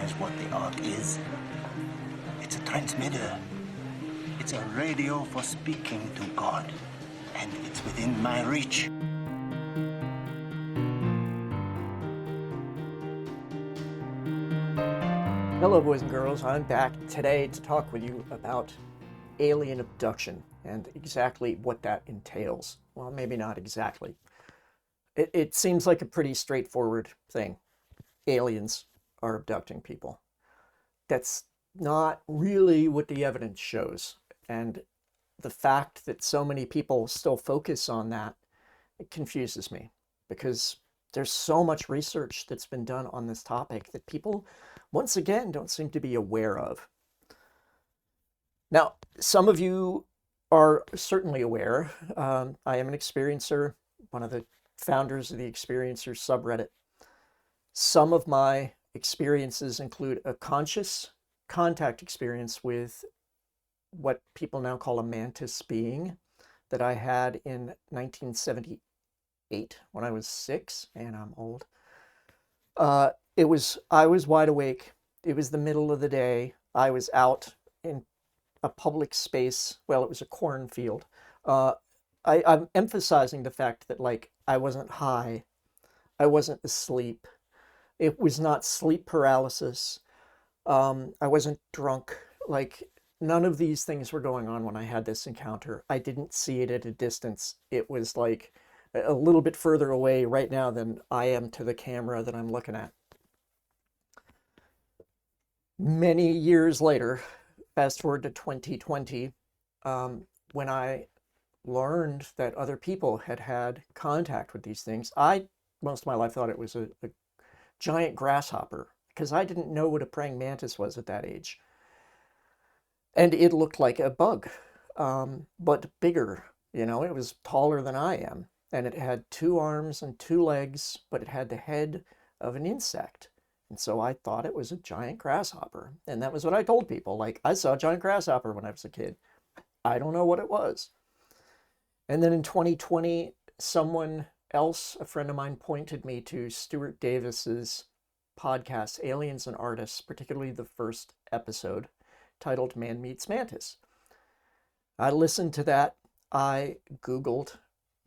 Because what the Ark is, it's a transmitter. It's a radio for speaking to God. And it's within my reach. Hello, boys and girls. I'm back today to talk with you about alien abduction and exactly what that entails. Well, maybe not exactly. It seems like a pretty straightforward thing. Aliens are abducting people. That's not really what the evidence shows. And the fact that so many people still focus on that, it confuses me because there's so much research that's been done on this topic that people, once again, don't seem to be aware of. Now, some of you are certainly aware. I am an experiencer, one of the founders of the Experiencers subreddit. Some of my experiences include a conscious contact experience with what people now call a mantis being that I had in 1978 when I was 6, and I'm old. I was wide awake. It was the middle of the day. I was out in a public space. Well, it was a cornfield. I'm emphasizing the fact that, like, I wasn't high. I wasn't asleep. It was not sleep paralysis. I wasn't drunk. Like, none of these things were going on when I had this encounter. I didn't see it at a distance. It was like a little bit further away right now than I am to the camera that I'm looking at. Many years later, fast forward to 2020, when I learned that other people had had contact with these things, most of my life thought it was a giant grasshopper because I didn't know what a praying mantis was at that age. And it looked like a bug, but bigger. You know, it was taller than I am. And it had 2 arms and 2 legs, but it had the head of an insect. And so I thought it was a giant grasshopper. And that was what I told people. Like, I saw a giant grasshopper when I was a kid. I don't know what it was. And then in 2020, someone else, a friend of mine, pointed me to Stuart Davis's podcast, Aliens and Artists, particularly the first episode, titled Man Meets Mantis. I listened to that. I Googled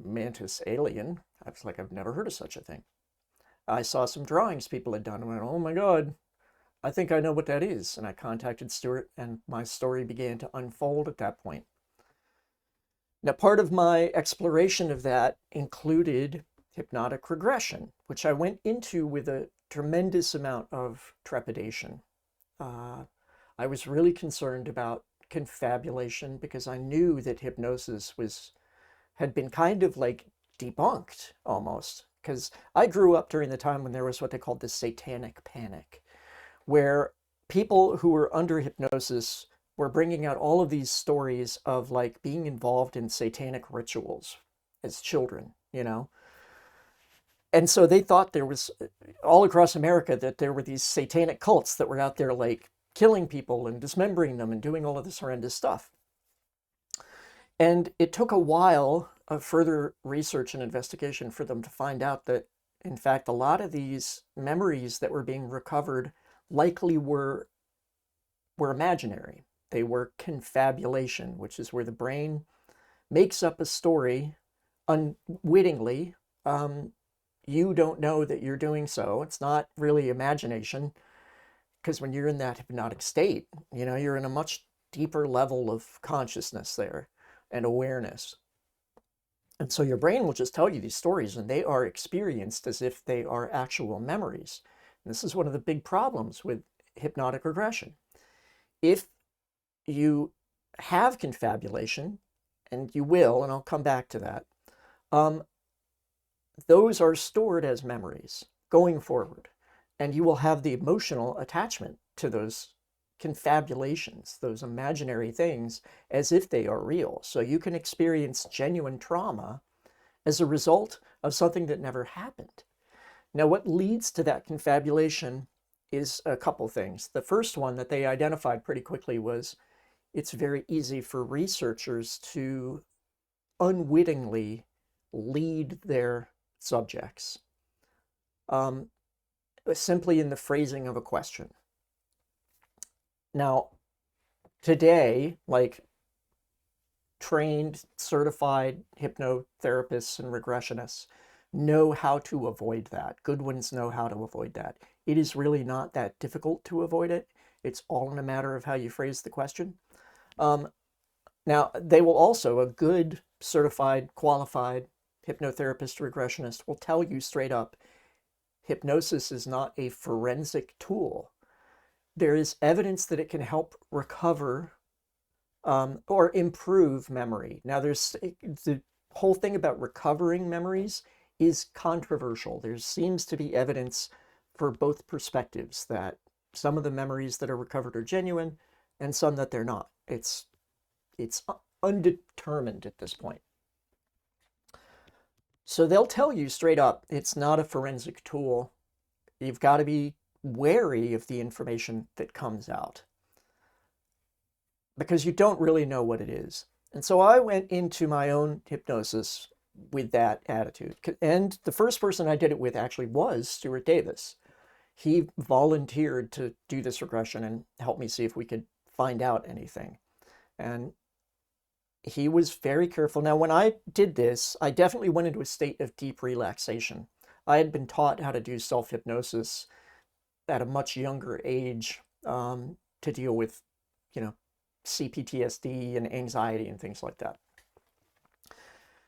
mantis alien. I was like, I've never heard of such a thing. I saw some drawings people had done and went, oh my God, I think I know what that is. And I contacted Stuart, and my story began to unfold at that point. Now, part of my exploration of that included hypnotic regression, which I went into with a tremendous amount of trepidation. I was really concerned about confabulation because I knew that hypnosis had been kind of like debunked almost. Because I grew up during the time when there was what they called the satanic panic, where people who were under hypnosis were bringing out all of these stories of like being involved in satanic rituals as children, you know? And so they thought there was, all across America, that there were these satanic cults that were out there like killing people and dismembering them and doing all of this horrendous stuff. And it took a while of further research and investigation for them to find out that, in fact, a lot of these memories that were being recovered likely were imaginary. They were confabulation, which is where the brain makes up a story unwittingly. You don't know that you're doing so. It's not really imagination, because when you're in that hypnotic state, you know, you're in a much deeper level of consciousness there and awareness. And so your brain will just tell you these stories, and they are experienced as if they are actual memories. And this is one of the big problems with hypnotic regression. If you have confabulation, and you will, and I'll come back to that, those are stored as memories going forward. And you will have the emotional attachment to those confabulations, those imaginary things, as if they are real. So you can experience genuine trauma as a result of something that never happened. Now, what leads to that confabulation is a couple things. The first one that they identified pretty quickly was it's very easy for researchers to unwittingly lead their subjects, simply in the phrasing of a question. Now, today, like trained, certified hypnotherapists and regressionists know how to avoid that. Good ones know how to avoid that. It is really not that difficult to avoid it. It's all in a matter of how you phrase the question. Now, they will also, a good, certified, qualified hypnotherapist, regressionist will tell you straight up, hypnosis is not a forensic tool. There is evidence that it can help recover or improve memory. Now, there's the whole thing about recovering memories is controversial. There seems to be evidence for both perspectives, that some of the memories that are recovered are genuine and some that they're not. It's undetermined at this point. So they'll tell you straight up, it's not a forensic tool. You've got to be wary of the information that comes out, because you don't really know what it is. And so I went into my own hypnosis with that attitude. And the first person I did it with actually was Stuart Davis. He volunteered to do this regression and help me see if we could find out anything. And he was very careful. Now, when I did this, I definitely went into a state of deep relaxation. I had been taught how to do self-hypnosis at a much younger age to deal with, CPTSD and anxiety and things like that.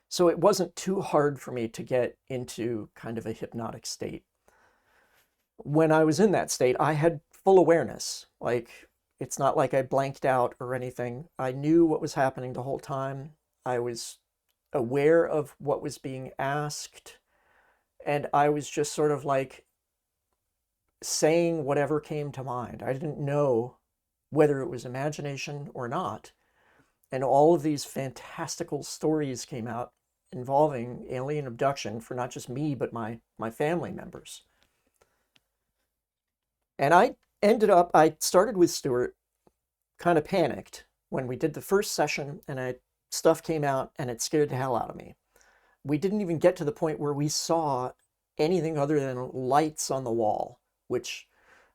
So it wasn't too hard for me to get into kind of a hypnotic state. When I was in that state, I had full awareness. Like, it's not like I blanked out or anything. I knew what was happening the whole time. I was aware of what was being asked. And I was just sort of like saying whatever came to mind. I didn't know whether it was imagination or not. And all of these fantastical stories came out involving alien abduction for not just me, but my family members. And I started with Stuart, kind of panicked when we did the first session, and stuff came out and it scared the hell out of me. We didn't even get to the point where we saw anything other than lights on the wall, which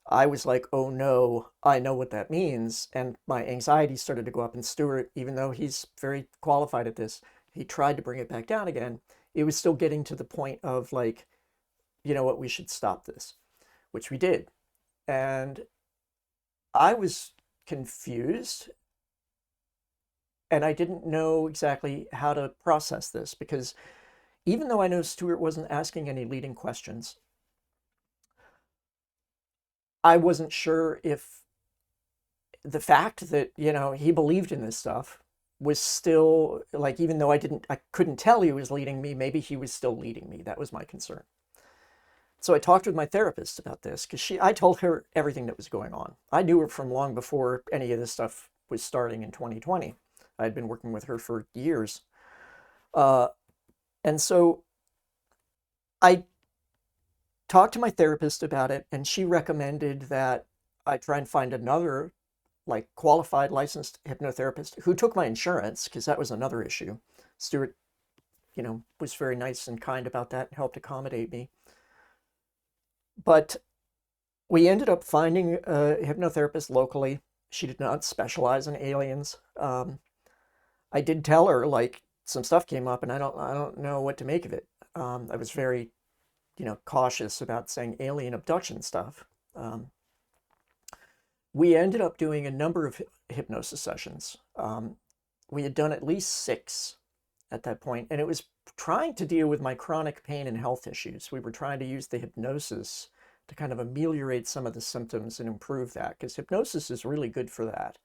I was like, oh no, I know what that means. And my anxiety started to go up. And Stuart, even though he's very qualified at this, he tried to bring it back down again. It was still getting to the point of like, you know what, we should stop this, which we did. And I was confused, and I didn't know exactly how to process this, because even though I know Stuart wasn't asking any leading questions, I wasn't sure if the fact that, he believed in this stuff was still, like, even though I couldn't tell he was leading me, maybe he was still leading me. That was my concern. So I talked with my therapist about this, because I told her everything that was going on. I knew her from long before any of this stuff was starting in 2020. I had been working with her for years. And so I talked to my therapist about it, and she recommended that I try and find another, like, qualified licensed hypnotherapist who took my insurance, because that was another issue. Stuart, was very nice and kind about that and helped accommodate me. But we ended up finding a hypnotherapist locally. She did not specialize in aliens. I did tell her, like, some stuff came up and I don't know what to make of it. I was very, cautious about saying alien abduction stuff. We ended up doing a number of hypnosis sessions. We had done at least 6 at that point, and it was trying to deal with my chronic pain and health issues. We were trying to use the hypnosis to kind of ameliorate some of the symptoms and improve that, because hypnosis is really good for that.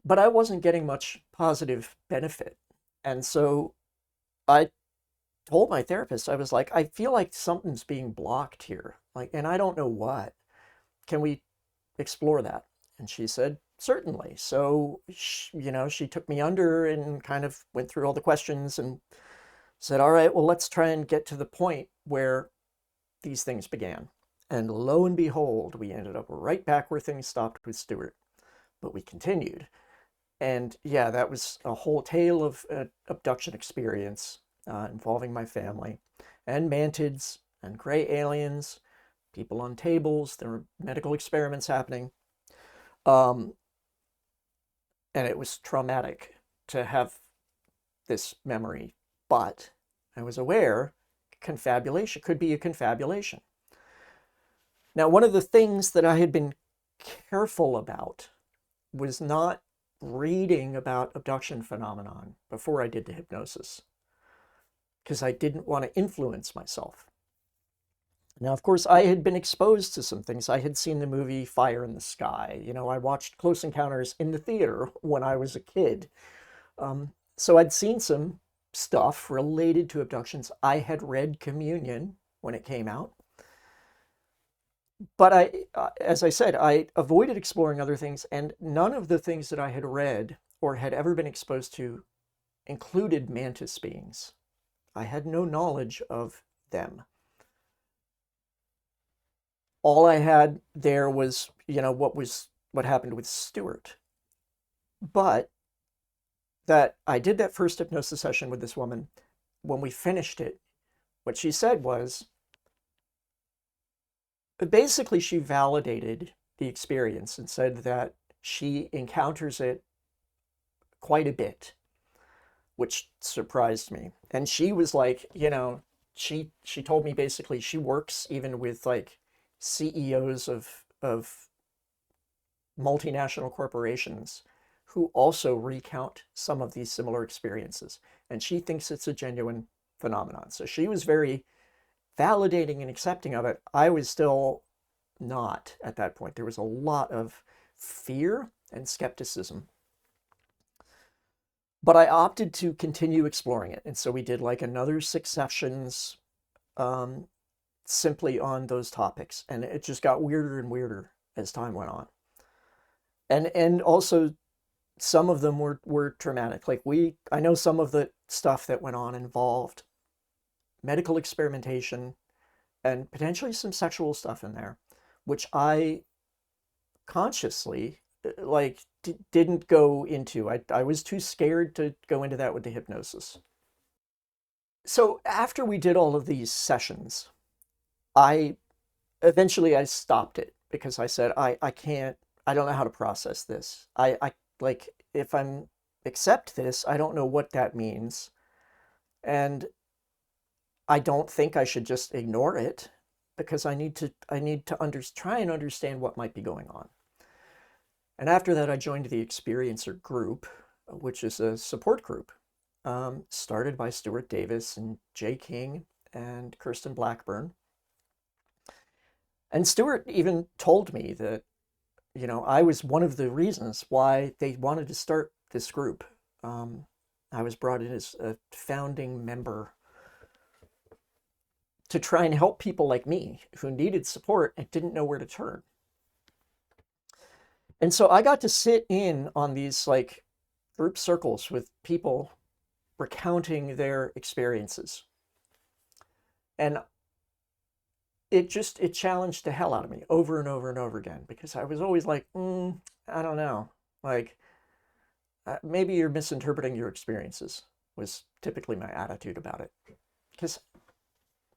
But I wasn't getting much positive benefit. And so I told my therapist, I was like, I feel like something's being blocked here. Like, and I don't know what. Can we explore that? And she said, certainly. So, she took me under and kind of went through all the questions and said, all right, well, let's try and get to the point where these things began. And lo and behold, we ended up right back where things stopped with Stuart. But we continued. And yeah, that was a whole tale of abduction experience involving my family, and mantids, and gray aliens, people on tables. There were medical experiments happening. Um, and it was traumatic to have this memory, but I was aware confabulation could be a confabulation. Now, one of the things that I had been careful about was not reading about abduction phenomenon before I did the hypnosis, because I didn't want to influence myself. Now, of course, I had been exposed to some things. I had seen the movie Fire in the Sky. You know, I watched Close Encounters in the theater when I was a kid. So I'd seen some stuff related to abductions. I had read Communion when it came out. But as I said, I avoided exploring other things, and none of the things that I had read or had ever been exposed to included mantis beings. I had no knowledge of them. All I had there was, what happened with Stuart. But that I did that first hypnosis session with this woman. When we finished it, what she said was, basically she validated the experience and said that she encounters it quite a bit, which surprised me. And she was like, she told me basically she works even with like CEOs of multinational corporations who also recount some of these similar experiences. And she thinks it's a genuine phenomenon. So she was very validating and accepting of it. I was still not at that point. There was a lot of fear and skepticism. But I opted to continue exploring it. And so we did like another 6 sessions simply on those topics. And it just got weirder and weirder as time went on. And also some of them were traumatic. Like I know some of the stuff that went on involved medical experimentation and potentially some sexual stuff in there, which I consciously didn't go into. I was too scared to go into that with the hypnosis. So after we did all of these sessions, I eventually stopped it because I said, I can't, I don't know how to process this. I like, if I'm accept this, I don't know what that means. And I don't think I should just ignore it because I need to try and understand what might be going on. And after that, I joined the Experiencer group, which is a support group started by Stuart Davis and Jay King and Kirsten Blackburn. And Stuart even told me that, I was one of the reasons why they wanted to start this group. I was brought in as a founding member to try and help people like me who needed support and didn't know where to turn. And so I got to sit in on these like group circles with people recounting their experiences. And it challenged the hell out of me over and over and over again, because I was always like, I don't know, like maybe you're misinterpreting your experiences, was typically my attitude about it. Because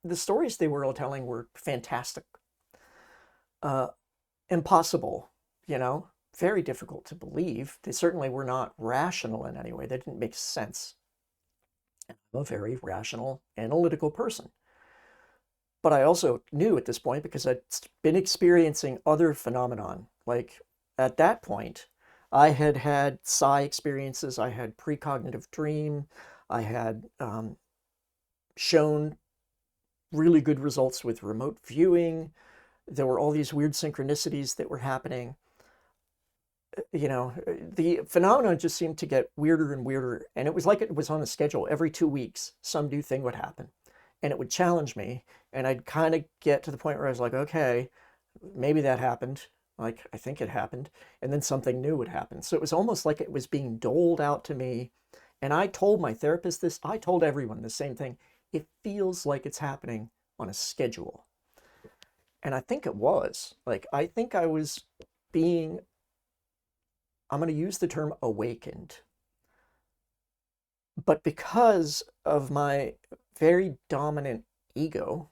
the stories they were all telling were fantastic, impossible, very difficult to believe. They certainly were not rational in any way. They didn't make sense. I'm a very rational, analytical person. But I also knew at this point, because I'd been experiencing other phenomenon, like at that point, I had had psi experiences, I had precognitive dream, I had shown really good results with remote viewing. There were all these weird synchronicities that were happening. The phenomenon just seemed to get weirder and weirder. And it was like it was on a schedule. Every 2 weeks, some new thing would happen. And it would challenge me. And I'd kind of get to the point where I was like, okay, maybe that happened. Like, I think it happened. And then something new would happen. So it was almost like it was being doled out to me. And I told my therapist this. I told everyone the same thing. It feels like it's happening on a schedule. And I think it was. Like, I think I was being, I'm going to use the term awakened. But because of my very dominant ego,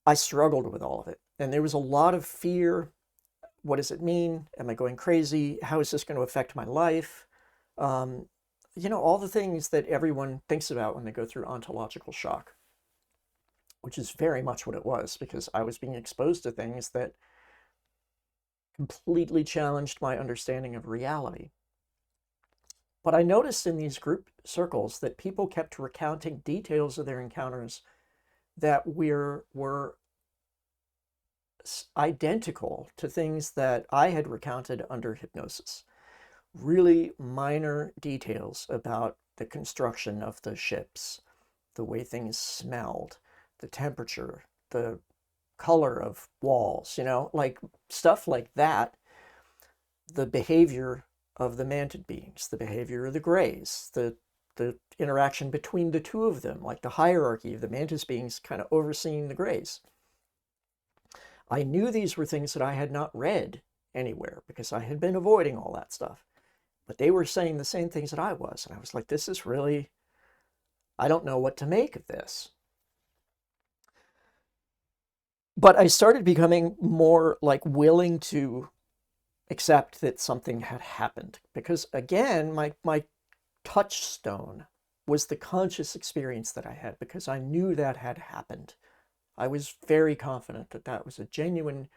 I struggled with all of it. And there was a lot of fear what does it mean? Am I going crazy? How is this going to affect my life? All the things that everyone thinks about when they go through ontological shock, which is very much what it was, because I was being exposed to things that completely challenged my understanding of reality. But I noticed in these group circles that people kept recounting details of their encounters that were identical to things that I had recounted under hypnosis. Really minor details about the construction of the ships, the way things smelled, the temperature, the color of walls, like stuff like that, the behavior of the mantid beings, the behavior of the grays, the interaction between the two of them, like the hierarchy of the mantis beings kind of overseeing the grays. I knew these were things that I had not read anywhere because I had been avoiding all that stuff. But they were saying the same things that I was. And I was like, this is really, I don't know what to make of this. But I started becoming more like willing to accept that something had happened. Because again, my touchstone was the conscious experience that I had, because I knew that had happened. I was very confident that that was a genuine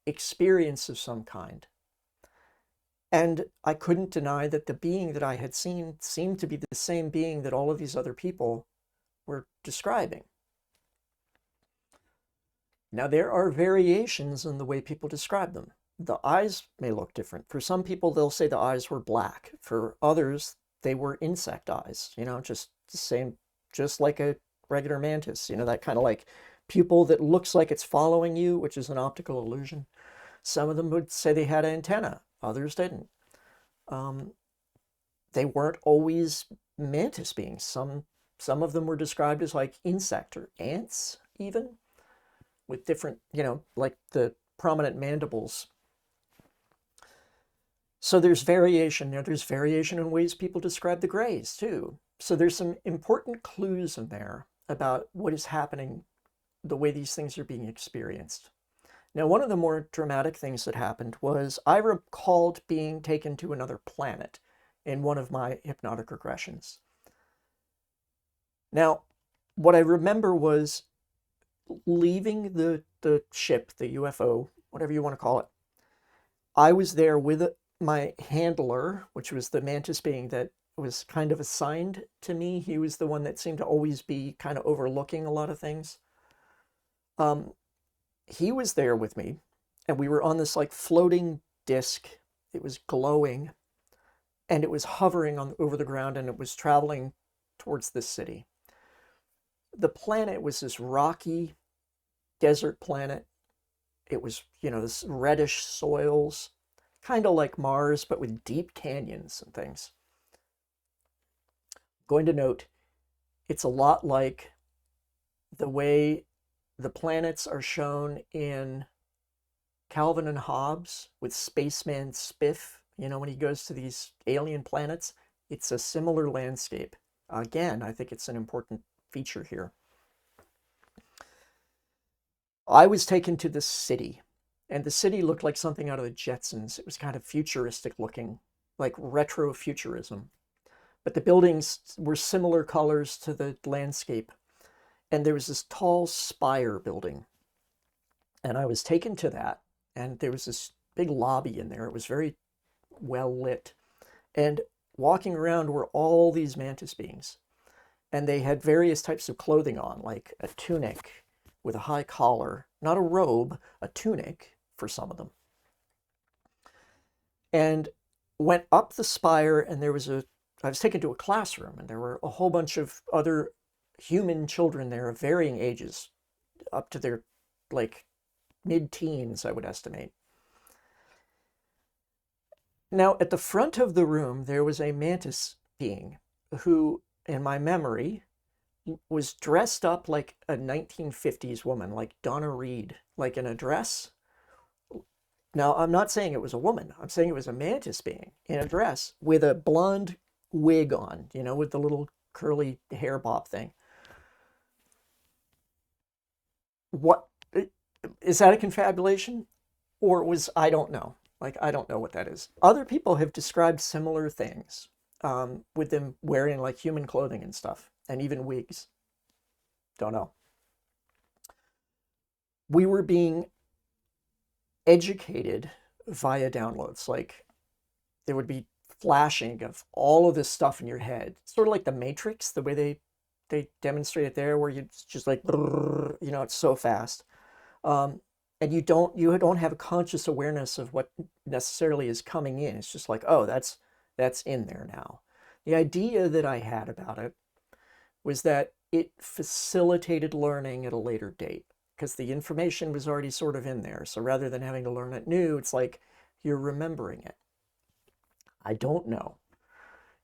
experience of some kind. And I couldn't deny that the being that I had seen seemed to be the same being that all of these other people were describing. Now, there are variations in the way people describe them. The eyes may look different. For some people, they'll say the eyes were black. For others, they were insect eyes, just the same, just like a regular mantis, that kind of like pupil that looks like it's following you, which is an optical illusion. Some of them would say they had antenna, others didn't. They weren't always mantis beings. Some of them were described as like insect or ants even, with different, like the prominent mandibles. So there's variation there. There's variation in ways people describe the grays too. So there's some important clues in there about what is happening, the way these things are being experienced. Now, one of the more dramatic things that happened was I recalled being taken to another planet in one of my hypnotic regressions. Now, what I remember was leaving the ship, the UFO, whatever you want to call it. I was there with my handler, which was the mantis being that was kind of assigned to me. He was the one that seemed to always be kind of overlooking a lot of things. He was there with me, and we were on this like floating disc. It was glowing, and it was hovering over the ground, and it was traveling towards this city. The planet was this rocky desert planet. It was, this reddish soils, kind of like Mars, but with deep canyons and things. Going to note, it's a lot like the way the planets are shown in Calvin and Hobbes with Spaceman Spiff, when he goes to these alien planets. It's a similar landscape. Again, I think it's an important feature here. I was taken to this city, and the city looked like something out of the Jetsons. It was kind of futuristic looking, like retro-futurism. But the buildings were similar colors to the landscape. And there was this tall spire building. And I was taken to that, and there was this big lobby in there. It was very well lit. And walking around were all these mantis beings. And they had various types of clothing on, like a tunic with a high collar, not a robe, a tunic for some of them. And went up the spire, and I was taken to a classroom, and there were a whole bunch of other human children there of varying ages, up to their like mid-teens, I would estimate. Now, at the front of the room, there was a mantis being who, in my memory, was dressed up like a 1950s woman, like Donna Reed, like in a dress. Now, I'm not saying it was a woman. I'm saying it was a mantis being in a dress with a blonde wig on, with the little curly hair bob thing. What is that, a confabulation? Or I don't know. Like, I don't know what that is. Other people have described similar things, with them wearing like human clothing and stuff, and even wigs. Don't know. We were being educated via downloads. Like, there would be flashing of all of this stuff in your head, sort of like the Matrix, the way they demonstrate it there, where you just like, you know, it's so fast. Um, and you don't have a conscious awareness of what necessarily is coming in. It's just like, oh, that's in there now. The idea that I had about it was that it facilitated learning at a later date because the information was already sort of in there. So rather than having to learn it new, it's like you're remembering it. I don't know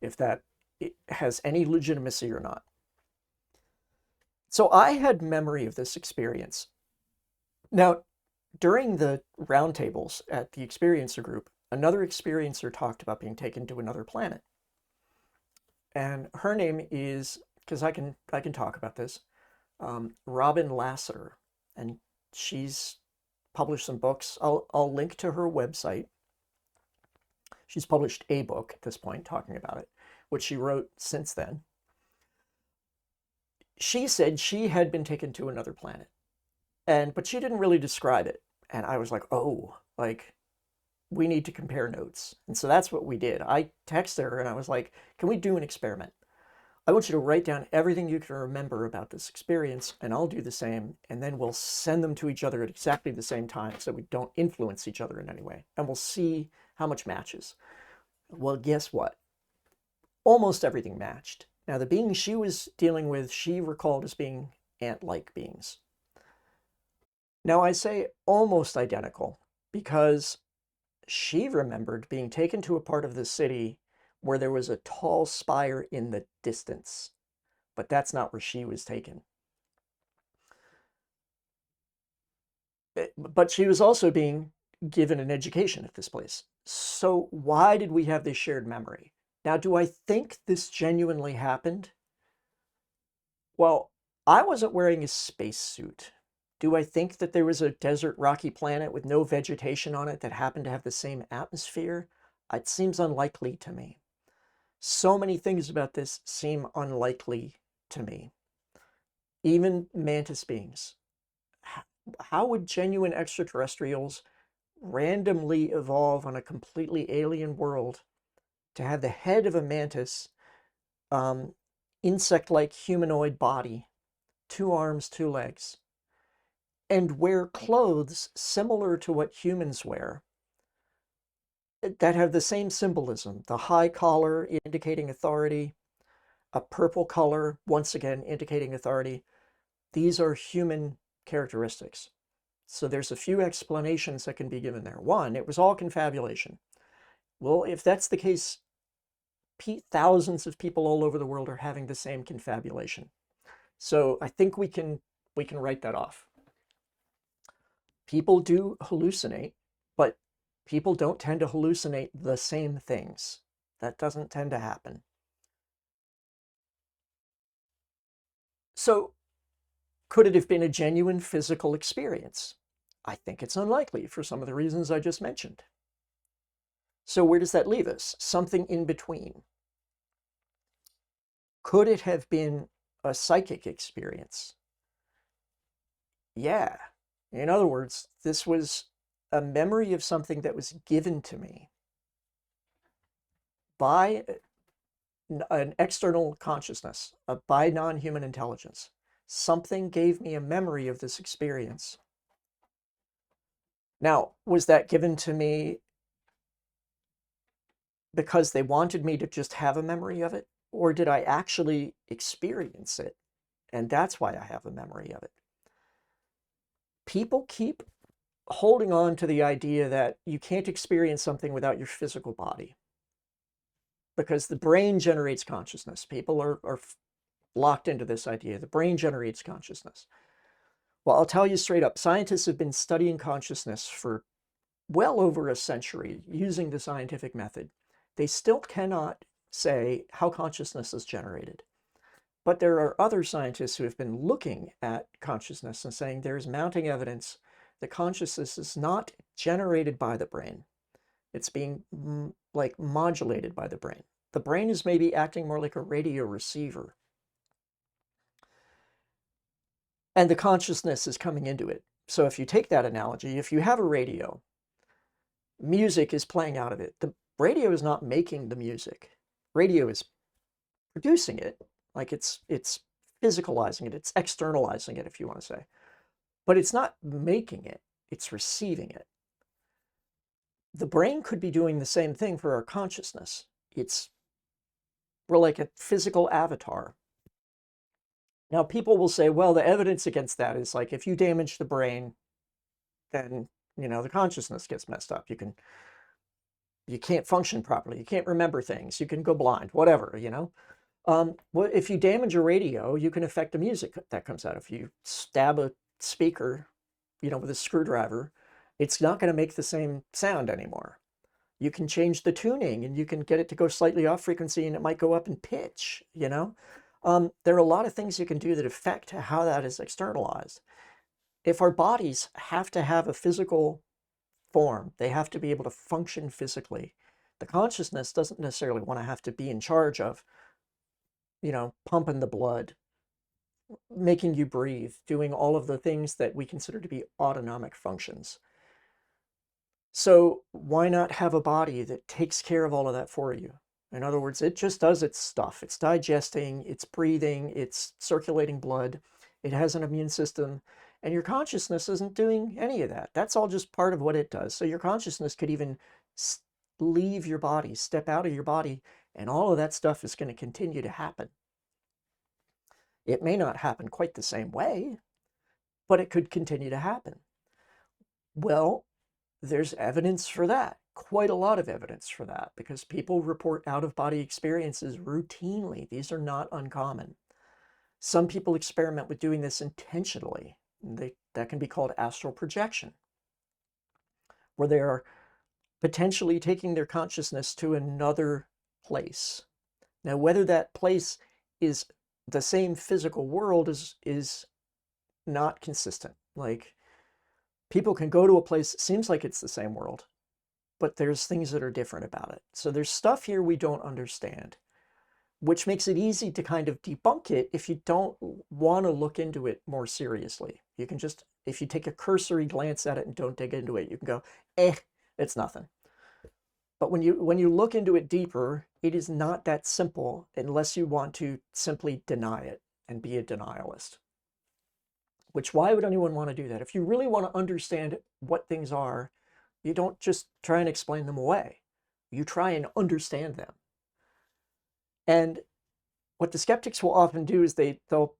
if that it has any legitimacy or not. So I had memory of this experience. Now, during the roundtables at the experiencer group, another experiencer talked about being taken to another planet. And her name is, because I can talk about this, Robin Lasser, and she's published some books. I'll link to her website. She's published a book at this point talking about it, which she wrote since then. She said she had been taken to another planet, but she didn't really describe it. And I was like, oh, like, we need to compare notes. And so that's what we did. I texted her and I was like, can we do an experiment? I want you to write down everything you can remember about this experience, and I'll do the same, and then we'll send them to each other at exactly the same time so we don't influence each other in any way, and we'll see how much matches. Well, guess what? Almost everything matched. Now, the beings she was dealing with, she recalled as being ant-like beings. Now, I say almost identical because she remembered being taken to a part of the city where there was a tall spire in the distance, but that's not where she was taken. But she was also being given an education at this place. So why did we have this shared memory? Now, do I think this genuinely happened? Well, I wasn't wearing a spacesuit. Do I think that there was a desert rocky planet with no vegetation on it that happened to have the same atmosphere? It seems unlikely to me. So many things about this seem unlikely to me. Even mantis beings. How would genuine extraterrestrials randomly evolve on a completely alien world to have the head of a mantis, insect-like humanoid body, 2 arms, 2 legs, and wear clothes similar to what humans wear that have the same symbolism, the high collar indicating authority, a purple color, once again indicating authority. These are human characteristics. So there's a few explanations that can be given there. One, it was all confabulation. Well, if that's the case, thousands of people all over the world are having the same confabulation. So I think we can write that off. People do hallucinate, but people don't tend to hallucinate the same things. That doesn't tend to happen. So could it have been a genuine physical experience? I think it's unlikely for some of the reasons I just mentioned. So where does that leave us? Something in between. Could it have been a psychic experience? Yeah. In other words, this was a memory of something that was given to me by an external consciousness, by non-human intelligence. Something gave me a memory of this experience. Now, was that given to me because they wanted me to just have a memory of it? Or did I actually experience it? And that's why I have a memory of it. People keep holding on to the idea that you can't experience something without your physical body because the brain generates consciousness. People are locked into this idea. The brain generates consciousness. Well, I'll tell you straight up, scientists have been studying consciousness for well over a century using the scientific method. They still cannot say how consciousness is generated. But there are other scientists who have been looking at consciousness and saying there's mounting evidence that consciousness is not generated by the brain. It's being like modulated by the brain. The brain is maybe acting more like a radio receiver. And the consciousness is coming into it. So if you take that analogy, if you have a radio, music is playing out of it. The radio is not making the music. Radio is producing it, like it's physicalizing it, it's externalizing it, if you want to say. But it's not making it, it's receiving it. The brain could be doing the same thing for our consciousness. We're like a physical avatar. Now, people will say, well, the evidence against that is like if you damage the brain, then the consciousness gets messed up. You can't function properly. You can't remember things. You can go blind, whatever, Well, if you damage a radio, you can affect the music that comes out. If you stab a speaker, with a screwdriver, it's not going to make the same sound anymore. You can change the tuning and you can get it to go slightly off frequency and it might go up in pitch, There are a lot of things you can do that affect how that is externalized. If our bodies have to have a physical form, they have to be able to function physically. The consciousness doesn't necessarily want to have to be in charge of, pumping the blood, making you breathe, doing all of the things that we consider to be autonomic functions. So why not have a body that takes care of all of that for you? In other words, it just does its stuff. It's digesting, it's breathing, it's circulating blood, it has an immune system, and your consciousness isn't doing any of that. That's all just part of what it does. So your consciousness could even leave your body, step out of your body, and all of that stuff is going to continue to happen. It may not happen quite the same way, but it could continue to happen. Well, there's evidence for that, quite a lot of evidence for that, because people report out-of-body experiences routinely. These are not uncommon. Some people experiment with doing this intentionally. That can be called astral projection, where they are potentially taking their consciousness to another place. Now, whether that place is the same physical world is not consistent. Like, people can go to a place that seems like it's the same world, but there's things that are different about it. So there's stuff here we don't understand, which makes it easy to kind of debunk it if you don't want to look into it more seriously. You can just, if you take a cursory glance at it and don't dig into it, you can go, it's nothing. But when you look into it deeper, it is not that simple unless you want to simply deny it and be a denialist. Which, why would anyone want to do that? If you really want to understand what things are, you don't just try and explain them away. You try and understand them. And what the skeptics will often do is they'll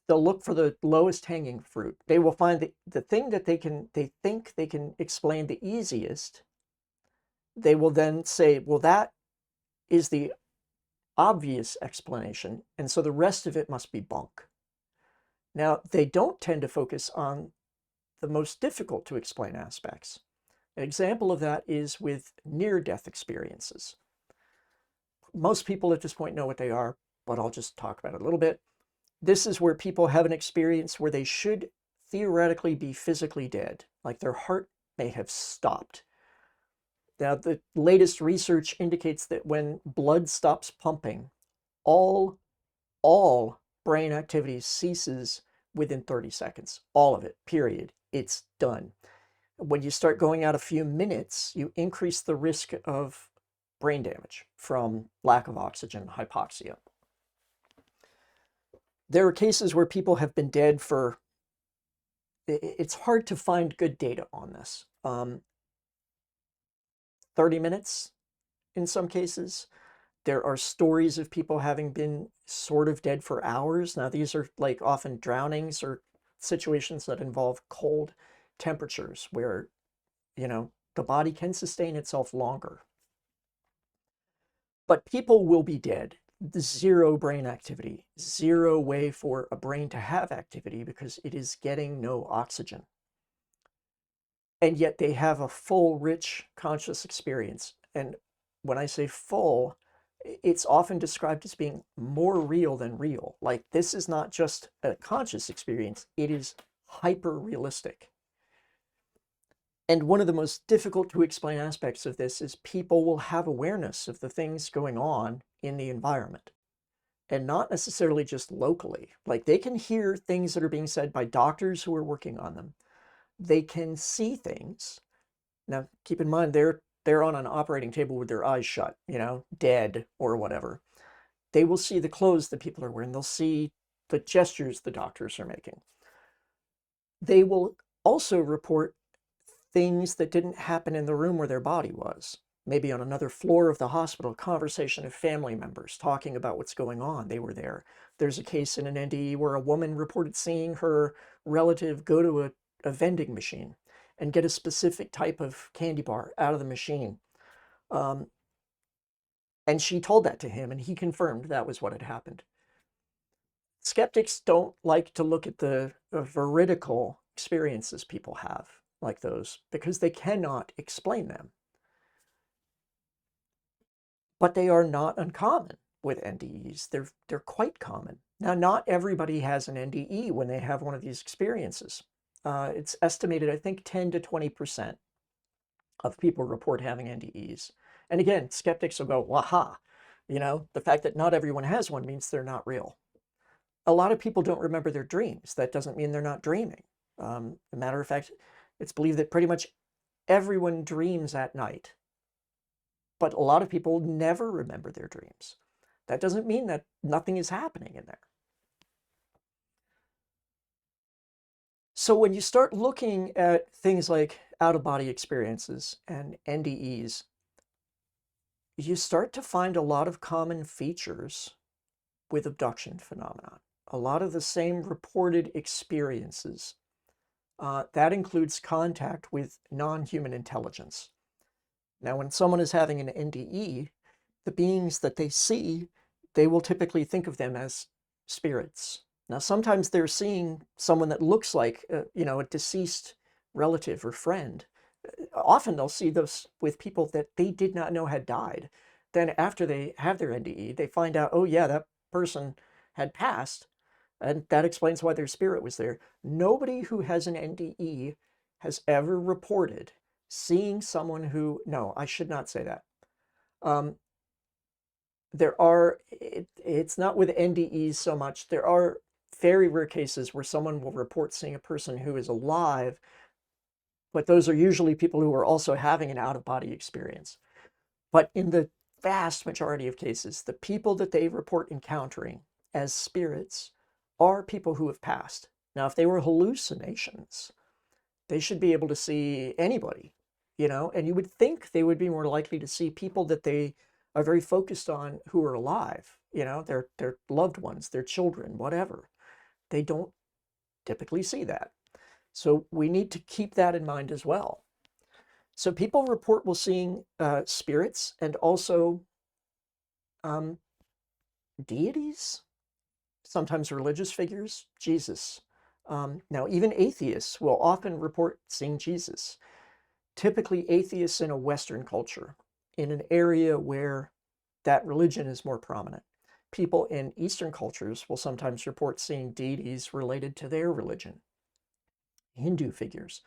look for the lowest hanging fruit. They will find the thing that they think they can explain the easiest. They will then say, well, that is the obvious explanation, and so the rest of it must be bunk. Now, they don't tend to focus on the most difficult to explain aspects. An example of that is with near-death experiences. Most people at this point know what they are, but I'll just talk about it a little bit. This is where people have an experience where they should theoretically be physically dead, like their heart may have stopped. Now, the latest research indicates that when blood stops pumping, all brain activity ceases within 30 seconds. All of it, period. It's done. When you start going out a few minutes, you increase the risk of brain damage from lack of oxygen, hypoxia. There are cases where people have been dead for, it's hard to find good data on this. 30 minutes in some cases. There are stories of people having been sort of dead for hours. Now, these are like often drownings or situations that involve cold temperatures where, the body can sustain itself longer. But people will be dead. Zero brain activity, zero way for a brain to have activity because it is getting no oxygen. And yet they have a full, rich, conscious experience. And when I say full, it's often described as being more real than real. Like, this is not just a conscious experience, it is hyper realistic. And one of the most difficult to explain aspects of this is people will have awareness of the things going on in the environment, and not necessarily just locally. Like they can hear things that are being said by doctors who are working on them. They can see things. Now, keep in mind, they're on an operating table with their eyes shut, dead or whatever. They will see the clothes that people are wearing. They'll see the gestures the doctors are making. They will also report things that didn't happen in the room where their body was. Maybe on another floor of the hospital, conversation of family members talking about what's going on. They were there. There's a case in an NDE where a woman reported seeing her relative go to a vending machine and get a specific type of candy bar out of the machine. And she told that to him, and he confirmed that was what had happened. Skeptics don't like to look at the veridical experiences people have like those because they cannot explain them. But they are not uncommon with NDEs. They're quite common. Now, not everybody has an NDE when they have one of these experiences. It's estimated, I think, 10 to 20% of people report having NDEs. And again, skeptics will go, waha, the fact that not everyone has one means they're not real. A lot of people don't remember their dreams. That doesn't mean they're not dreaming. As a matter of fact, it's believed that pretty much everyone dreams at night. But a lot of people never remember their dreams. That doesn't mean that nothing is happening in there. So when you start looking at things like out-of-body experiences and NDEs, you start to find a lot of common features with abduction phenomena. A lot of the same reported experiences. That includes contact with non-human intelligence. Now, when someone is having an NDE, the beings that they see, they will typically think of them as spirits. Now, sometimes they're seeing someone that looks like, a deceased relative or friend. Often they'll see those with people that they did not know had died. Then after they have their NDE, they find out, oh yeah, that person had passed, and that explains why their spirit was there. Nobody who has an NDE has ever reported seeing someone who, no, I should not say that. It's not with NDEs so much. There are very rare cases where someone will report seeing a person who is alive, but those are usually people who are also having an out-of-body experience. But in the vast majority of cases, the people that they report encountering as spirits are people who have passed. Now, if they were hallucinations, they should be able to see anybody, and you would think they would be more likely to see people that they are very focused on who are alive, their loved ones, their children, whatever. They don't typically see that. So we need to keep that in mind as well. So people report seeing spirits and also deities, sometimes religious figures, Jesus. Now, even atheists will often report seeing Jesus. Typically atheists in a Western culture, in an area where that religion is more prominent. People in Eastern cultures will sometimes report seeing deities related to their religion. Hindu figures.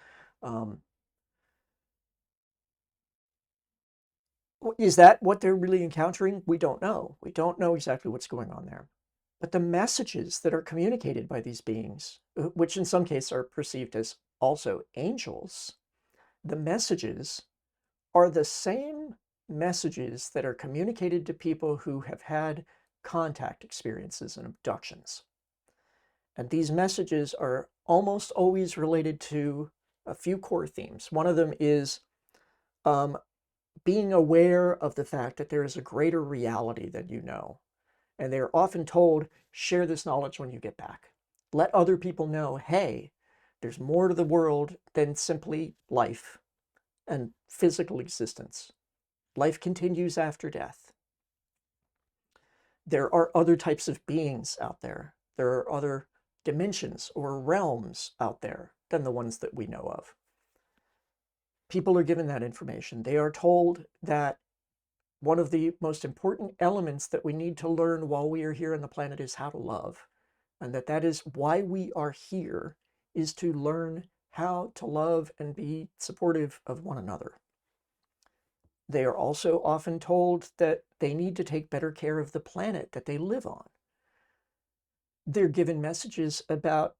Is that what they're really encountering? We don't know. We don't know exactly what's going on there. But the messages that are communicated by these beings, which in some cases are perceived as also angels, the messages are the same messages that are communicated to people who have had contact experiences and abductions. And these messages are almost always related to a few core themes. One of them is being aware of the fact that there is a greater reality than you know. And they're often told, share this knowledge when you get back. Let other people know, hey, there's more to the world than simply life and physical existence. Life continues after death. There are other types of beings out there. There are other dimensions or realms out there than the ones that we know of. People are given that information. They are told that one of the most important elements that we need to learn while we are here on the planet is how to love. And that is why we are here, is to learn how to love and be supportive of one another. They are also often told that they need to take better care of the planet that they live on. They're given messages about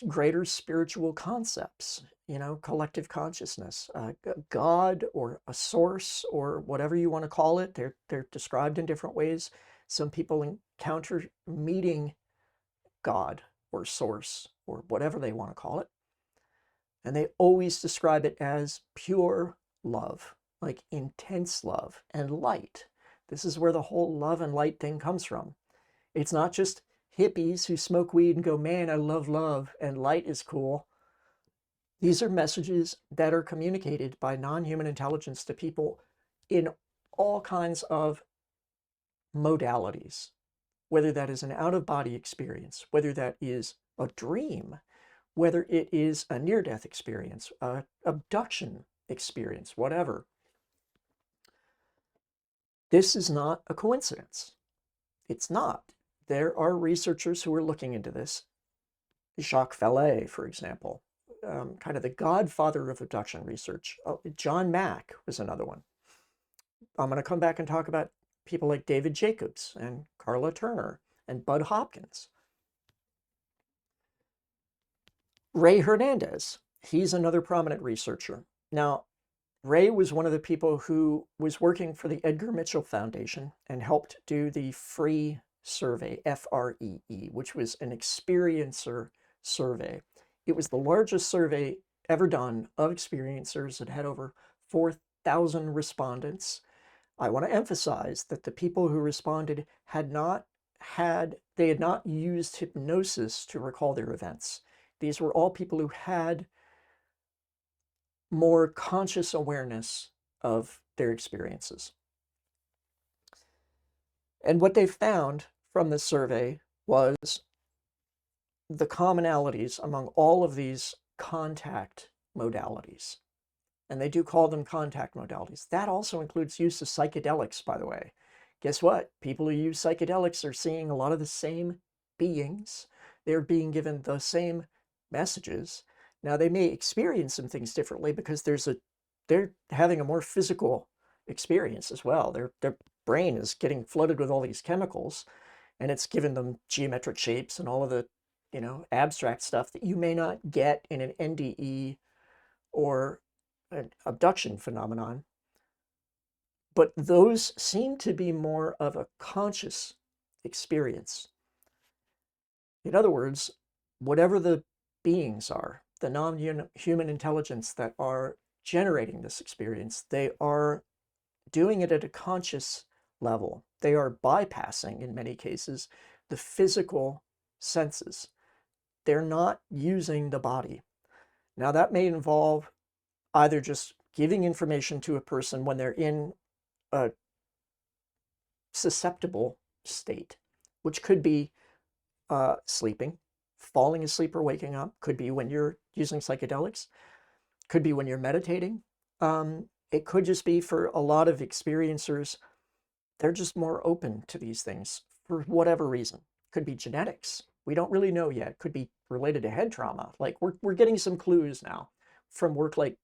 greater spiritual concepts, collective consciousness, God or a source or whatever you want to call it. They're described in different ways. Some people encounter meeting God or source or whatever they want to call it. And they always describe it as pure love, like intense love and light. This is where the whole love and light thing comes from. It's not just hippies who smoke weed and go, man, I love love and light is cool. These are messages that are communicated by non-human intelligence to people in all kinds of modalities, whether that is an out-of-body experience, whether that is a dream, whether it is a near-death experience, an abduction experience, whatever. This is not a coincidence. It's not. There are researchers who are looking into this. Jacques Vallée, for example, kind of the godfather of abduction research. John Mack was another one. I'm going to come back and talk about people like David Jacobs and Carla Turner and Bud Hopkins. Ray Hernandez, he's another prominent researcher. Now, Ray was one of the people who was working for the Edgar Mitchell Foundation and helped do the free survey, FREE, which was an experiencer survey. It was the largest survey ever done of experiencers. It had over 4,000 respondents. I want to emphasize that the people who responded had not used hypnosis to recall their events. These were all people who had more conscious awareness of their experiences. And what they found from this survey was the commonalities among all of these contact modalities. And they do call them contact modalities. That also includes use of psychedelics, by the way. Guess what? People who use psychedelics are seeing a lot of the same beings. They're being given the same messages. Now, they may experience some things differently because they're having a more physical experience as well. Their brain is getting flooded with all these chemicals, and it's given them geometric shapes and all of the, abstract stuff that you may not get in an NDE or an abduction phenomenon. But those seem to be more of a conscious experience. In other words, whatever the beings are, the non-human intelligence that are generating this experience, they are doing it at a conscious level. They are bypassing, in many cases, the physical senses. They're not using the body. Now, that may involve either just giving information to a person when they're in a susceptible state, which could be sleeping, falling asleep or waking up, could be when you're using psychedelics, could be when you're meditating. It could just be for a lot of experiencers, they're just more open to these things for whatever reason. Could be genetics. We don't really know yet. Could be related to head trauma. Like we're getting some clues now from work like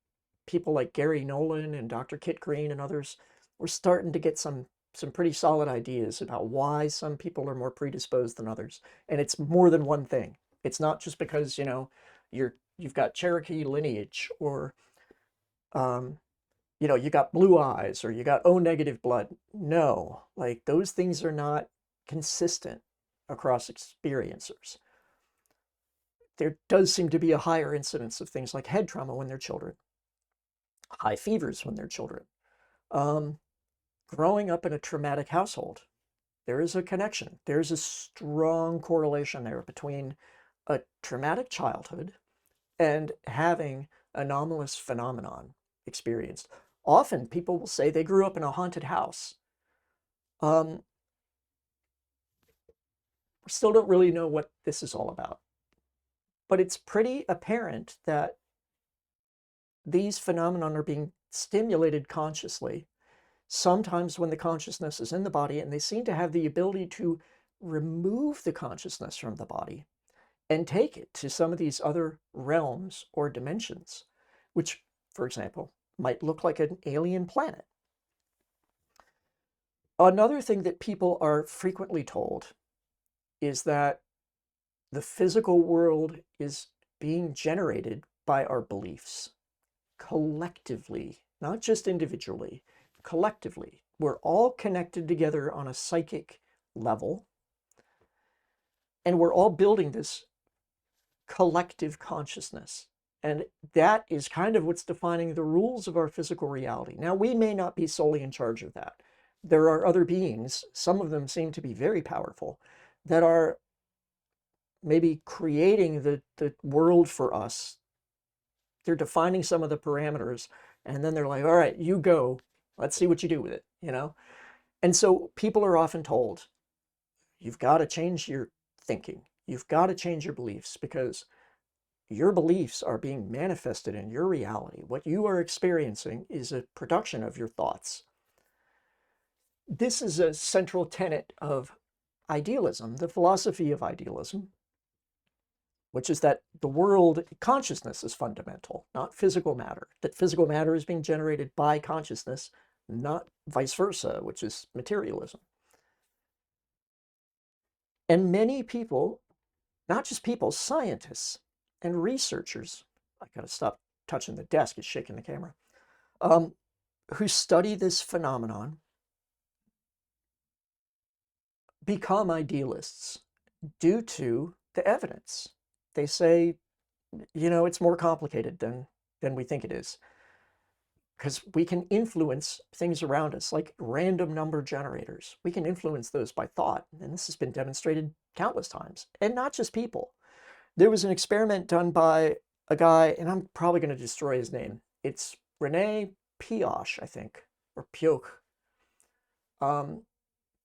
people like Gary Nolan and Dr. Kit Green and others. We're starting to get some pretty solid ideas about why some people are more predisposed than others. And it's more than one thing. It's not just because, you've got Cherokee lineage or, you got blue eyes or you got O negative blood. No, like those things are not consistent across experiencers. There does seem to be a higher incidence of things like head trauma when they're children, high fevers when they're children, growing up in a traumatic household. There is a connection. There's a strong correlation there between a traumatic childhood and having anomalous phenomenon experienced. Often people will say they grew up in a haunted house. We still don't really know what this is all about. But it's pretty apparent that these phenomena are being stimulated consciously, sometimes when the consciousness is in the body, and they seem to have the ability to remove the consciousness from the body and take it to some of these other realms or dimensions, which, for example, might look like an alien planet. Another thing that people are frequently told is that the physical world is being generated by our beliefs collectively, not just individually, collectively. We're all connected together on a psychic level, and we're all building this collective consciousness. And that is kind of what's defining the rules of our physical reality. Now, we may not be solely in charge of that. There are other beings, some of them seem to be very powerful, that are maybe creating the world for us. They're defining some of the parameters, and then they're like, all right, you go, let's see what you do with it, you know? And so people are often told, you've got to change your thinking. You've got to change your beliefs, because your beliefs are being manifested in your reality. What you are experiencing is a production of your thoughts. This is a central tenet of idealism, the philosophy of idealism, which is that the world consciousness is fundamental, not physical matter. That physical matter is being generated by consciousness, not vice versa, which is materialism. And many people, not just people, scientists and researchers, I gotta stop touching the desk, it's shaking the camera, who study this phenomenon become idealists due to the evidence. They say, you know, it's more complicated than we think it is, because we can influence things around us, like random number generators. We can influence those by thought, and this has been demonstrated countless times, and not just people. There was an experiment done by a guy, and I'm probably going to destroy his name. It's Rene Pioch, I think, or Pioch.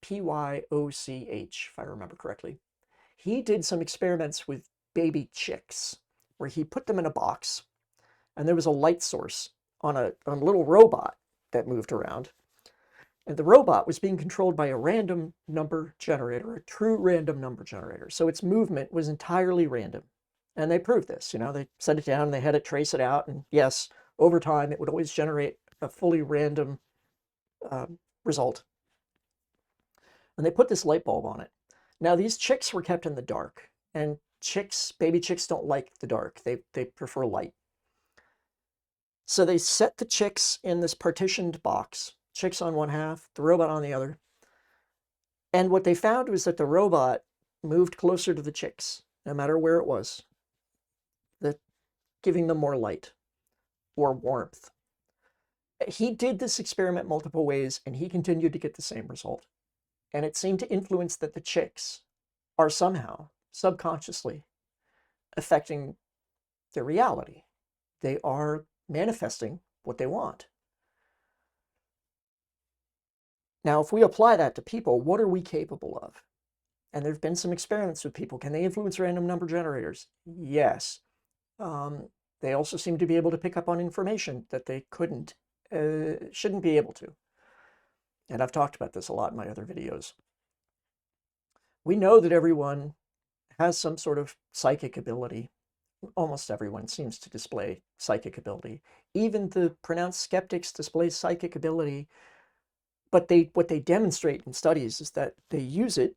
Pyoch, if I remember correctly. He did some experiments with baby chicks where he put them in a box, and there was a light source on a little robot that moved around. And the robot was being controlled by a random number generator, a true random number generator. So its movement was entirely random. And they proved this. You know, they set it down and they had it trace it out. And yes, over time, it would always generate a fully random result. And they put this light bulb on it. Now, these chicks were kept in the dark. And baby chicks don't like the dark. They prefer light. So they set the chicks in this partitioned box, chicks on one half, the robot on the other. And what they found was that the robot moved closer to the chicks, no matter where it was, giving them more light or warmth. He did this experiment multiple ways, and he continued to get the same result. And it seemed to influence that the chicks are somehow, subconsciously, affecting their reality. They are manifesting what they want. Now, if we apply that to people, what are we capable of? And there have been some experiments with people. Can they influence random number generators? Yes. They also seem to be able to pick up on information that they shouldn't be able to. And I've talked about this a lot in my other videos. We know that everyone has some sort of psychic ability. Almost everyone seems to display psychic ability. Even the pronounced skeptics display psychic ability, but what they demonstrate in studies is that they use it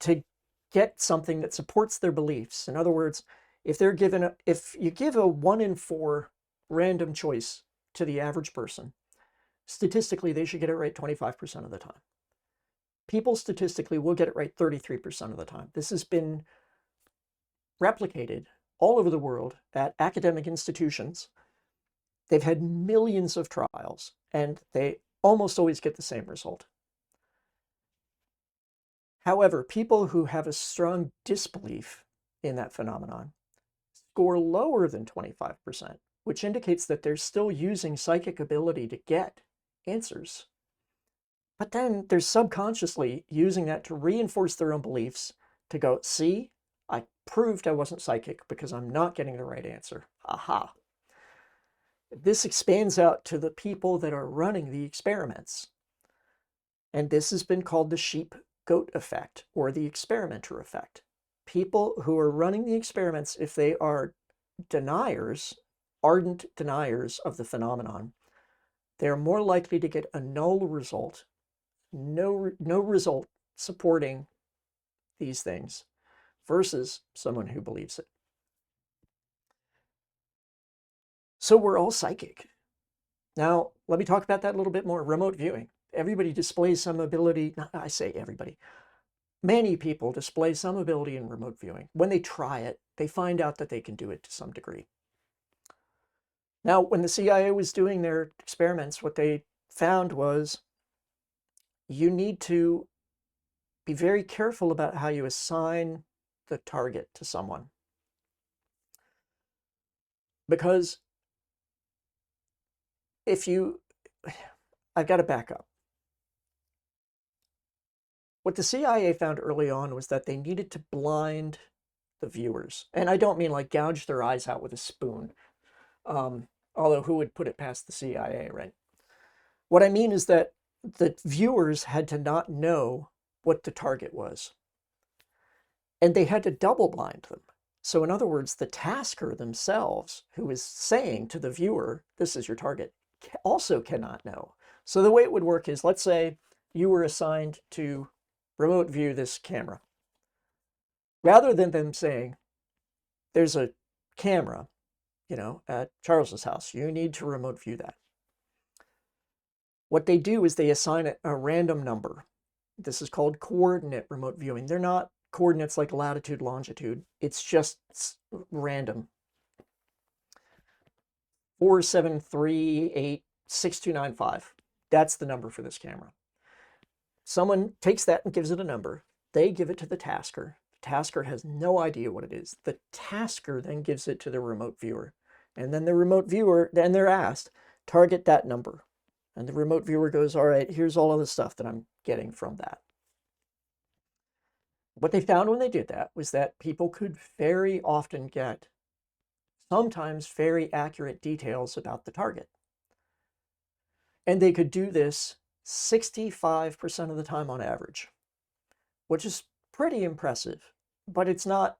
to get something that supports their beliefs. In other words, if you give a 1 in 4 random choice to the average person, statistically they should get it right 25% of the time. People statistically will get it right 33% of the time. This has been replicated all over the world at academic institutions. They've had millions of trials, and they almost always get the same result. However, people who have a strong disbelief in that phenomenon score lower than 25%, which indicates that they're still using psychic ability to get answers. But then they're subconsciously using that to reinforce their own beliefs, to go, see, I proved I wasn't psychic because I'm not getting the right answer. Aha. This expands out to the people that are running the experiments. And this has been called the sheep-goat effect, or the experimenter effect. people who are running the experiments, if they are deniers, ardent deniers of the phenomenon, they're more likely to get a null result, no result supporting these things, versus someone who believes it. So we're all psychic. Now, let me talk about that a little bit more. Remote viewing. Everybody displays some ability. I say everybody. Many people display some ability in remote viewing. When they try it, they find out that they can do it to some degree. Now, when the CIA was doing their experiments, what they found was you need to be very careful about how you assign the target to someone. Because I've got to back up. What the CIA found early on was that they needed to blind the viewers. And I don't mean like gouge their eyes out with a spoon. Although who would put it past the CIA, right? What I mean is that the viewers had to not know what the target was. And they had to double blind them. So in other words, the tasker themselves, who is saying to the viewer, this is your target, also cannot know. So the way it would work is, let's say you were assigned to remote view this camera. Rather than them saying, there's a camera, at Charles's house, you need to remote view that. What they do is they assign it a random number. This is called coordinate remote viewing. They're not coordinates like latitude, longitude. It's just random. 473869295. That's the number for this camera. Someone takes that and gives it a number. They give it to the tasker. The tasker has no idea what it is. The tasker then gives it to the remote viewer. And then the remote viewer, then they're asked, target that number. And the remote viewer goes, all right, here's all of the stuff that I'm getting from that. What they found when they did that was that people could very often get sometimes very accurate details about the target. And they could do this 65% of the time on average, which is pretty impressive, but it's not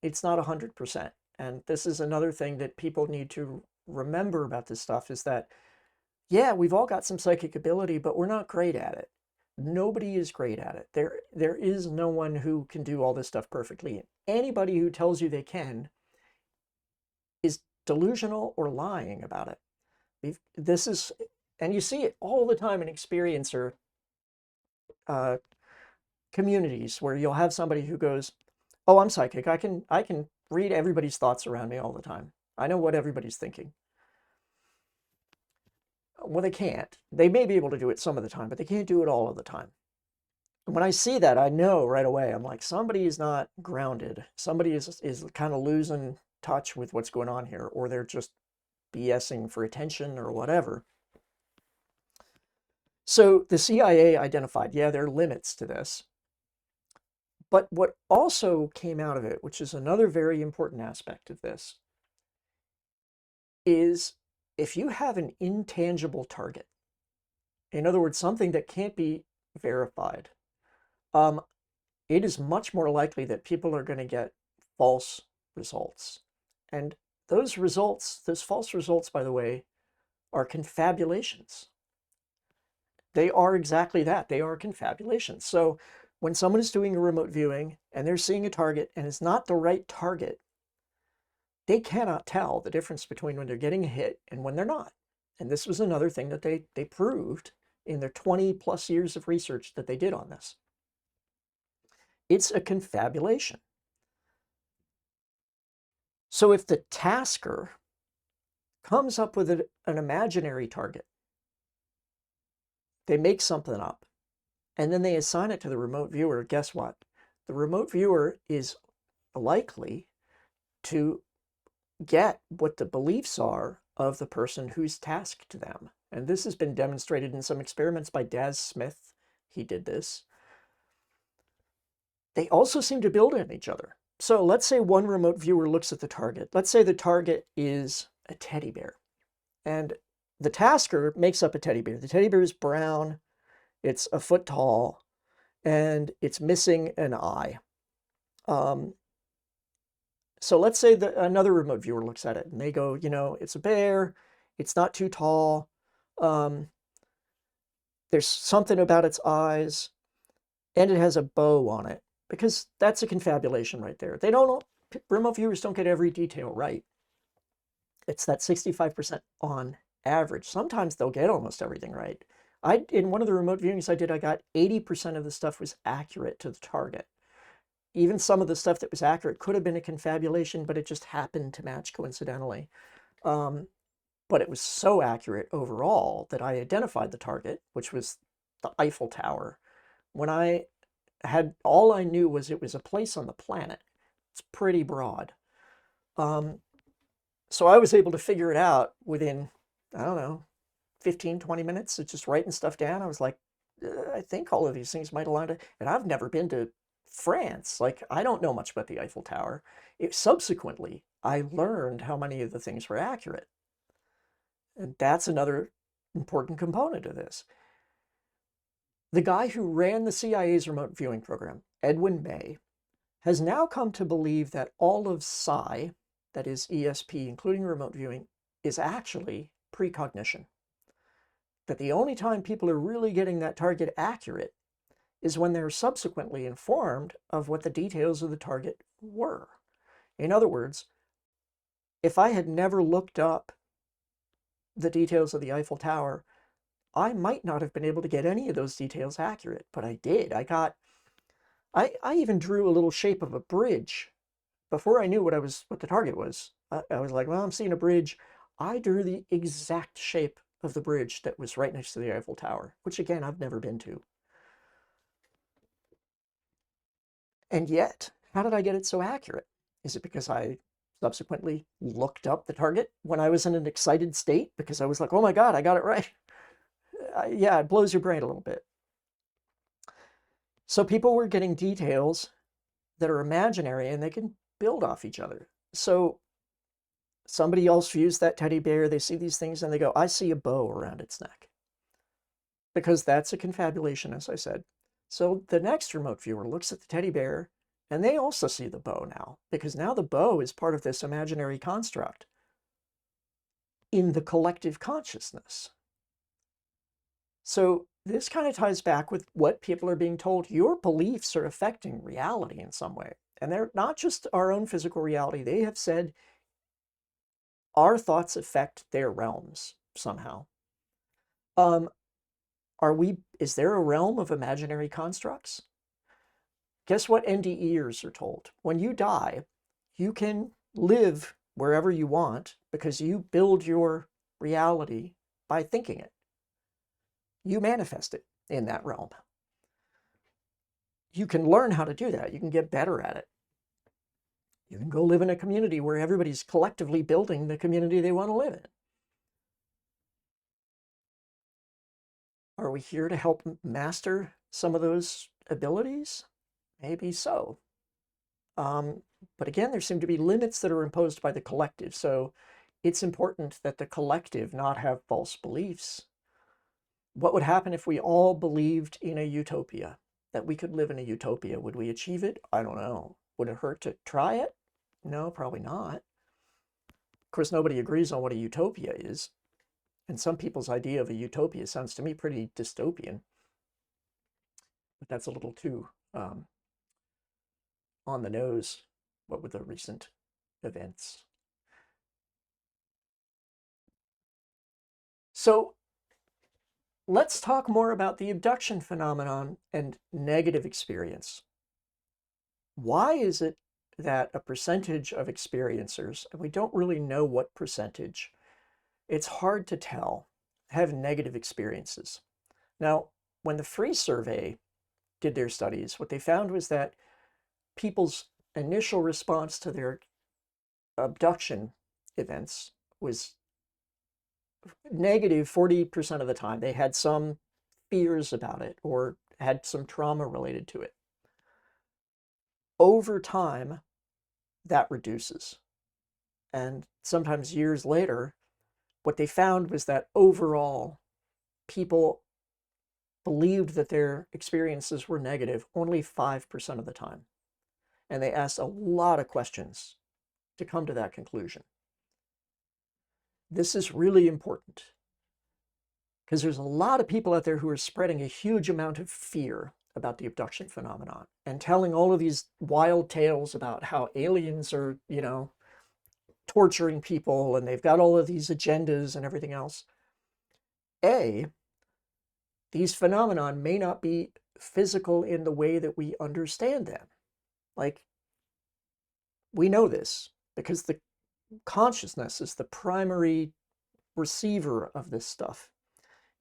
100%. And this is another thing that people need to remember about this stuff is that, yeah, we've all got some psychic ability, but we're not great at it. Nobody is great at it. There is no one who can do all this stuff perfectly. Anybody who tells you they can is delusional or lying about it. And you see it all the time in experiencer communities where you'll have somebody who goes, oh, I'm psychic. I can read everybody's thoughts around me all the time. I know what everybody's thinking. Well, they can't. They may be able to do it some of the time, but they can't do it all of the time. And when I see that, I know right away, I'm like, somebody is not grounded. Somebody is kind of losing touch with what's going on here, or they're just BSing for attention or whatever. So the CIA identified, yeah, there are limits to this. But what also came out of it, which is another very important aspect of this, is if you have an intangible target, in other words, something that can't be verified, it is much more likely that people are going to get false results. And those false results, by the way, are confabulations. They are exactly that. They are confabulations. So when someone is doing a remote viewing and they're seeing a target and it's not the right target, they cannot tell the difference between when they're getting a hit and when they're not. And this was another thing that they proved in their 20 plus years of research that they did on this. It's a confabulation. So if the tasker comes up with an imaginary target, they make something up, and then they assign it to the remote viewer, guess what? The remote viewer is likely to get what the beliefs are of the person who's tasked to them. And this has been demonstrated in some experiments by Daz Smith. He did this. They also seem to build on each other. So let's say one remote viewer looks at the target. Let's say the target is a teddy bear. And the tasker makes up a teddy bear. The teddy bear is brown, it's a foot tall, and it's missing an eye. Um, so let's say that another remote viewer looks at it and they go, it's a bear, it's not too tall, um, there's something about its eyes, and it has a bow on it, because that's a confabulation right there. Remote viewers don't get every detail right. It's that 65% on average. Sometimes they'll get almost everything right. In one of the remote viewings I did, I got 80% of the stuff was accurate to the target. Even some of the stuff that was accurate could have been a confabulation, but it just happened to match coincidentally. But it was so accurate overall that I identified the target, which was the Eiffel Tower. When all I knew was it was a place on the planet. It's pretty broad. So I was able to figure it out within, I don't know, 15, 20 minutes of just writing stuff down. I was like, I think all of these things might align to, and I've never been to France. Like, I don't know much about the Eiffel Tower. Subsequently, I learned how many of the things were accurate. And that's another important component of this. The guy who ran the CIA's remote viewing program, Edwin May, has now come to believe that all of psi, that is ESP, including remote viewing, is actually precognition. That the only time people are really getting that target accurate is when they're subsequently informed of what the details of the target were. In other words, if I had never looked up the details of the Eiffel Tower, I might not have been able to get any of those details accurate, but I did. I even drew a little shape of a bridge before I knew what the target was. I was like, well, I'm seeing a bridge. I drew the exact shape of the bridge that was right next to the Eiffel Tower, which again, I've never been to. And yet, how did I get it so accurate? Is it because I subsequently looked up the target when I was in an excited state? Because I was like, oh my God, I got it right. Yeah, it blows your brain a little bit. So people were getting details that are imaginary and they can build off each other. So somebody else views that teddy bear, they see these things and they go, I see a bow around its neck. Because that's a confabulation, as I said. So the next remote viewer looks at the teddy bear and they also see the bow now, because now the bow is part of this imaginary construct in the collective consciousness. So this kind of ties back with what people are being told. Your beliefs are affecting reality in some way. And they're not just our own physical reality. They have said our thoughts affect their realms somehow. Is there a realm of imaginary constructs? Guess what NDEers are told? When you die, you can live wherever you want because you build your reality by thinking it. You manifest it in that realm. You can learn how to do that. You can get better at it. You can go live in a community where everybody's collectively building the community they want to live in. Are we here to help master some of those abilities? Maybe so. But again, there seem to be limits that are imposed by the collective. So it's important that the collective not have false beliefs. What would happen if we all believed in a utopia, that we could live in a utopia? Would we achieve it? I don't know. Would it hurt to try it? No, probably not. Of course, nobody agrees on what a utopia is. And some people's idea of a utopia sounds to me pretty dystopian. But that's a little too on the nose, what with the recent events. So let's talk more about the abduction phenomenon and negative experience. Why is it that a percentage of experiencers, and we don't really know what percentage, it's hard to tell, have negative experiences? Now, when the Free Survey did their studies, what they found was that people's initial response to their abduction events was negative 40% of the time. They had some fears about it or had some trauma related to it. Over time, that reduces. And sometimes years later, what they found was that overall, people believed that their experiences were negative only 5% of the time. And they asked a lot of questions to come to that conclusion. This is really important because there's a lot of people out there who are spreading a huge amount of fear about the abduction phenomenon and telling all of these wild tales about how aliens are, torturing people and they've got all of these agendas and everything else. These phenomenon may not be physical in the way that we understand them. Like, we know this because the consciousness is the primary receiver of this stuff.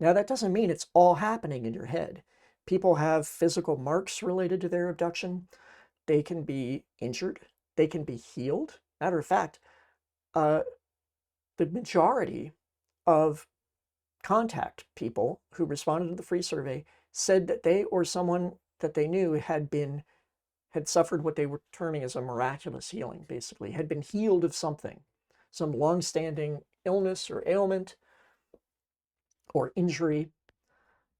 Now, that doesn't mean it's all happening in your head. People have physical marks related to their abduction. They can be injured. They can be healed. Matter of fact, the majority of contact people who responded to the free survey said that they or someone that they knew had suffered what they were terming as a miraculous healing, basically, had been healed of something, some long-standing illness or ailment or injury.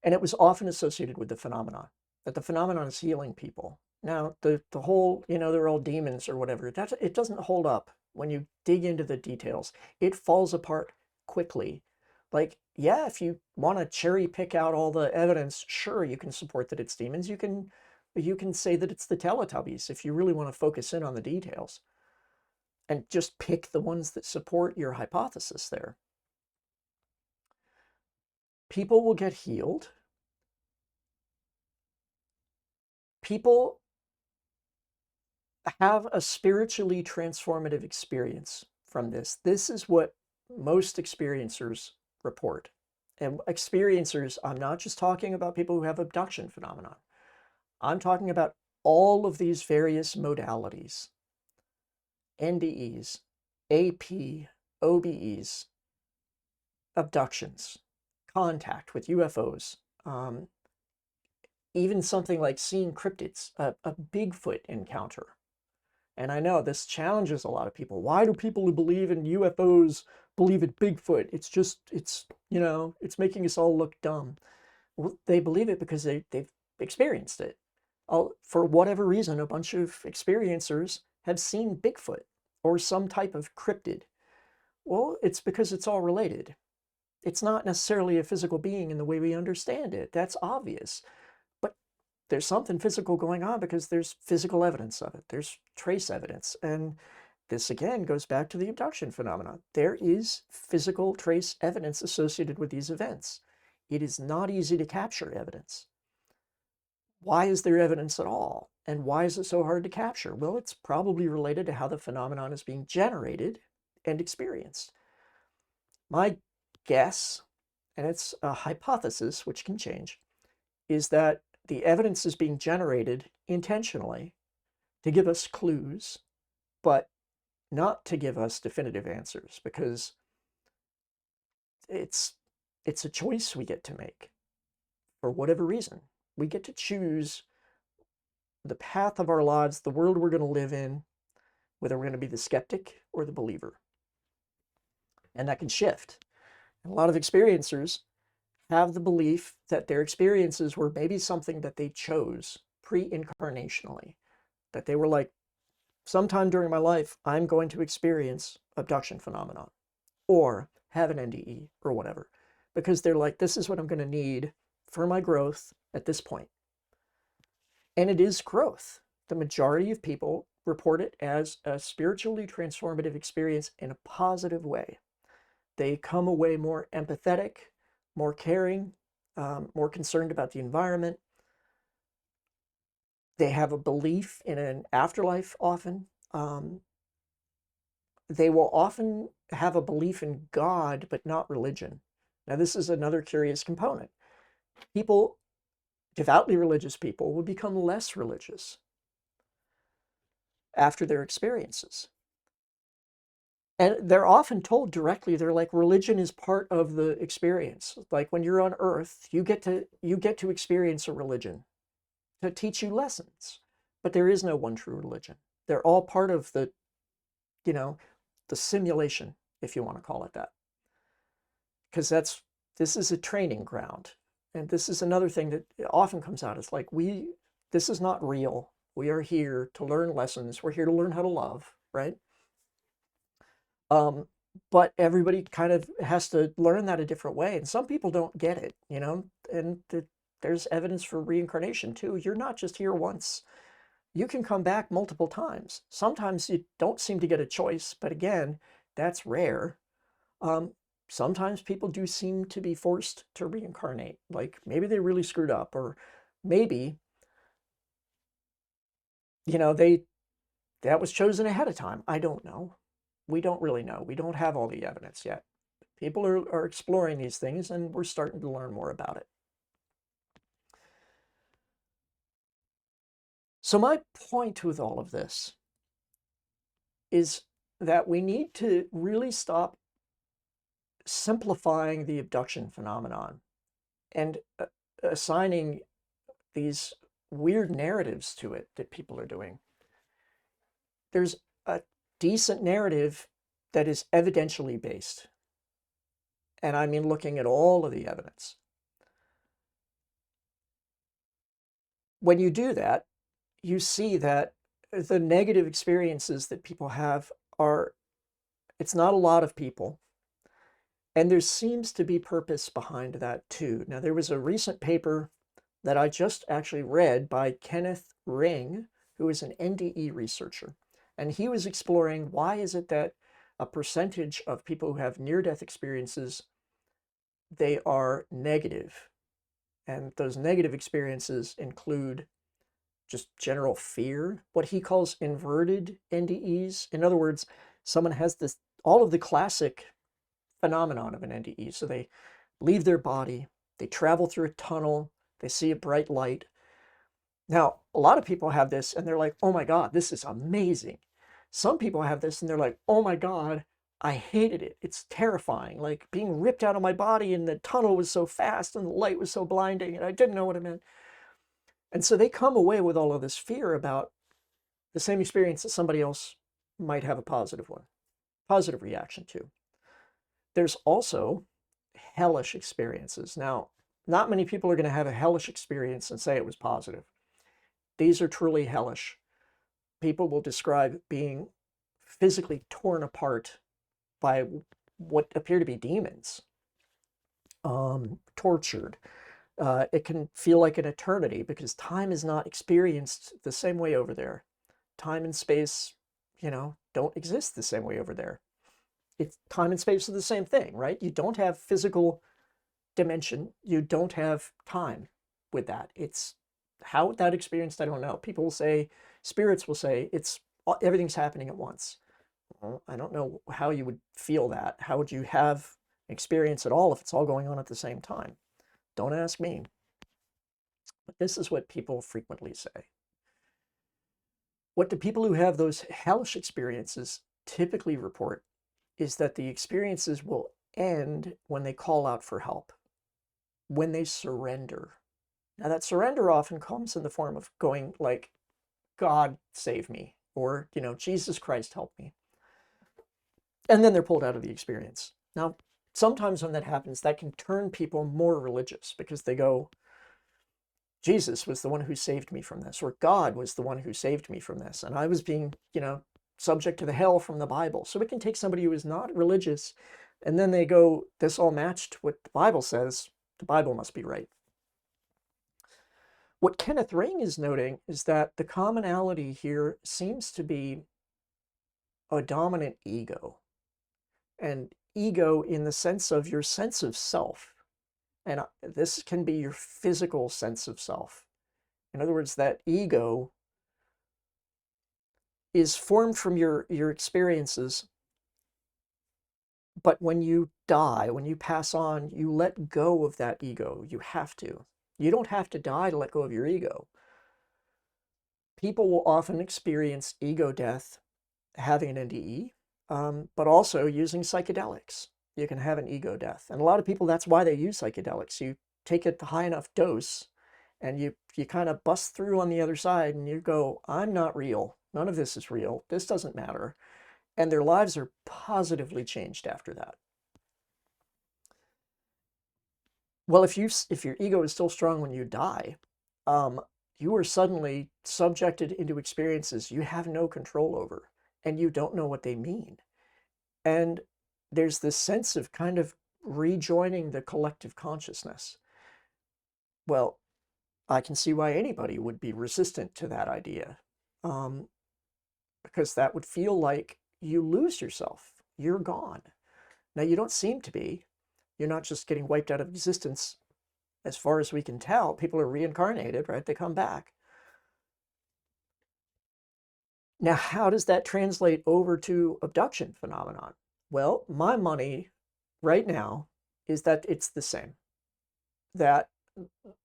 And it was often associated with the phenomenon, that the phenomenon is healing people. Now, the whole, they're all demons or whatever, it doesn't hold up when you dig into the details. It falls apart quickly. Like, yeah, if you want to cherry pick out all the evidence, sure, you can support that it's demons. You can say that it's the Teletubbies if you really want to focus in on the details and just pick the ones that support your hypothesis there. People will get healed. People have a spiritually transformative experience from this. This is what most experiencers report. And experiencers, I'm not just talking about people who have abduction phenomenon. I'm talking about all of these various modalities, NDEs, AP, OBEs, abductions, contact with UFOs, even something like seeing cryptids, a Bigfoot encounter. And I know this challenges a lot of people. Why do people who believe in UFOs believe in Bigfoot? It's making us all look dumb. Well, they believe it because they've experienced it. For whatever reason, a bunch of experiencers have seen Bigfoot or some type of cryptid. Well, it's because it's all related. It's not necessarily a physical being in the way we understand it. That's obvious. But there's something physical going on because there's physical evidence of it. There's trace evidence. And this, again, goes back to the abduction phenomenon. There is physical trace evidence associated with these events. It is not easy to capture evidence. Why is there evidence at all? And why is it so hard to capture? Well, it's probably related to how the phenomenon is being generated and experienced. My guess, and it's a hypothesis which can change, is that the evidence is being generated intentionally to give us clues, but not to give us definitive answers, because it's a choice we get to make for whatever reason. We get to choose the path of our lives, the world we're going to live in, whether we're going to be the skeptic or the believer. And that can shift. And a lot of experiencers have the belief that their experiences were maybe something that they chose pre-incarnationally, that they were like, sometime during my life, I'm going to experience abduction phenomenon or have an NDE or whatever, because they're like, this is what I'm going to need for my growth at this point. And it is growth. The majority of people report it as a spiritually transformative experience in a positive way. They come away more empathetic, more caring, more concerned about the environment. They have a belief in an afterlife often. They will often have a belief in God, but not religion. Now, this is another curious component. People, devoutly religious people, will become less religious after their experiences. And they're often told directly, they're like, religion is part of the experience. Like when you're on Earth, you get to experience a religion to teach you lessons. But there is no one true religion. They're all part of the simulation, if you want to call it that. Because this is a training ground. And this is another thing that often comes out. It's like, this is not real. We are here to learn lessons. We're here to learn how to love, right? Um, but everybody kind of has to learn that a different way. And some people don't get it, you know, and there's evidence for reincarnation too. You're not just here once. You can come back multiple times. Sometimes you don't seem to get a choice, but again, that's rare. Um, Sometimes people do seem to be forced to reincarnate. Like maybe they really screwed up, or maybe, you know, that was chosen ahead of time. I don't know. We don't really know. We don't have all the evidence yet. People are exploring these things, and we're starting to learn more about it. So my point with all of this is that we need to really stop simplifying the abduction phenomenon and assigning these weird narratives to it that people are doing. There's a decent narrative that is evidentially based. And I mean, looking at all of the evidence. When you do that, you see that the negative experiences that people have are, it's not a lot of people. And there seems to be purpose behind that too. Now, there was a recent paper that I just actually read by Kenneth Ring, who is an NDE researcher. And he was exploring why is it that a percentage of people who have near-death experiences, they are negative. And those negative experiences include just general fear, what he calls inverted NDEs. In other words, someone has this, all of the classic phenomenon of an NDE. So they leave their body, they travel through a tunnel, they see a bright light. Now, a lot of people have this and they're like, oh my God, this is amazing. Some people have this and they're like, oh my God, I hated it. It's terrifying. Like being ripped out of my body and the tunnel was so fast and the light was so blinding and I didn't know what it meant. And so they come away with all of this fear about the same experience that somebody else might have a positive one, positive reaction to. There's also hellish experiences. Now, not many people are going to have a hellish experience and say it was positive. These are truly hellish. People will describe being physically torn apart by what appear to be demons, tortured. It can feel like an eternity because time is not experienced the same way over there. Time and space, you know, don't exist the same way over there. It's time and space are the same thing, right? You don't have physical dimension. You don't have time with that. It's how that experienced, I don't know. People will say, spirits will say, it's everything's happening at once. Well, I don't know how you would feel that. How would you have experience at all if it's all going on at the same time? Don't ask me. But this is what people frequently say. What the people who have those hellish experiences typically report is that the experiences will end when they call out for help, when they surrender. Now, that surrender often comes in the form of going like, God save me, or, you know, Jesus Christ help me. And then they're pulled out of the experience. Now, sometimes when that happens, that can turn people more religious because they go, Jesus was the one who saved me from this, or God was the one who saved me from this. And I was being, you know, subject to the hell from the Bible. So it can take somebody who is not religious and then they go, this all matched what the Bible says. The Bible must be right. What Kenneth Ring is noting is that the commonality here seems to be a dominant ego, and ego in the sense of your sense of self. And this can be your physical sense of self. In other words, that ego is formed from your experiences. But when you die, when you pass on, you let go of that ego. You have to. You don't have to die to let go of your ego. People will often experience ego death having an NDE, but also using psychedelics. You can have an ego death. And a lot of people, that's why they use psychedelics. You take it to high enough dose and you kind of bust through on the other side and you go, I'm not real. None of this is real. This doesn't matter. And their lives are positively changed after that. Well, if your ego is still strong when you die, you are suddenly subjected into experiences you have no control over, and you don't know what they mean. And there's this sense of kind of rejoining the collective consciousness. Well, I can see why anybody would be resistant to that idea, um, because that would feel like you lose yourself. You're gone. Now, you don't seem to be. You're not just getting wiped out of existence. As far as we can tell, people are reincarnated, right? They come back. Now, how does that translate over to abduction phenomenon? Well, my money right now is that it's the same. That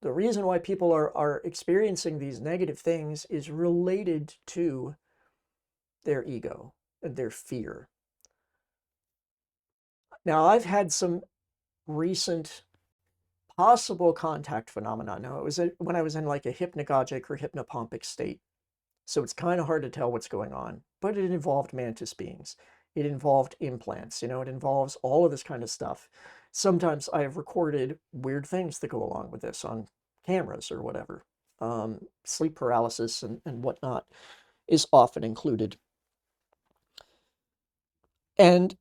the reason why people are experiencing these negative things is related to their ego and their fear. Now, I've had some recent possible contact phenomena. Now, it was when I was in like a hypnagogic or hypnopompic state. So it's kind of hard to tell what's going on, but it involved mantis beings. It involved implants, it involves all of this kind of stuff. Sometimes I have recorded weird things that go along with this on cameras or whatever. Sleep paralysis and whatnot is often included. And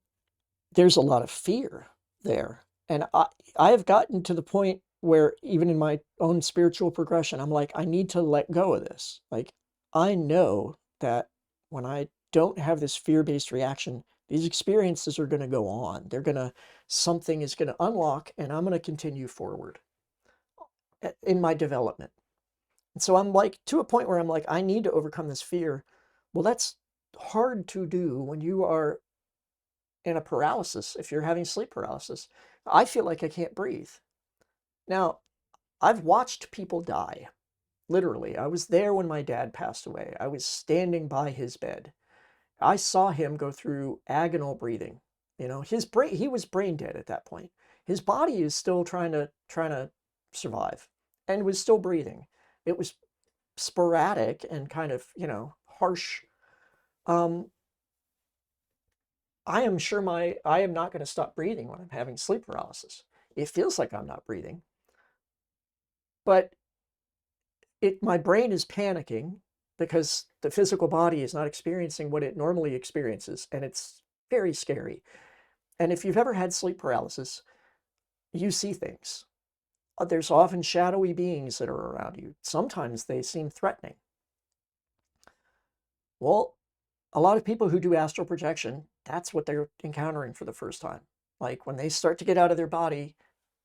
there's a lot of fear there. And I have gotten to the point where even in my own spiritual progression, I'm like, I need to let go of this. Like, I know that when I don't have this fear-based reaction, these experiences are going to go on. Something is going to unlock, and I'm going to continue forward in my development. And so I'm like, to a point where I'm like, I need to overcome this fear. Well, that's hard to do when you are in a paralysis. If you're having sleep paralysis, I feel like I can't breathe. Now, I've watched people die. Literally, I was there when my dad passed away. I was standing by his bed. I saw him go through agonal breathing. His brain, he was brain dead at that point. His body is still trying to survive and was still breathing. It was sporadic and kind of, harsh. I am sure I am not going to stop breathing when I'm having sleep paralysis. It feels like I'm not breathing, but my brain is panicking because the physical body is not experiencing what it normally experiences, and it's very scary. And if you've ever had sleep paralysis, you see things. There's often shadowy beings that are around you. Sometimes they seem threatening. Well, a lot of people who do astral projection, that's what they're encountering for the first time. Like when they start to get out of their body,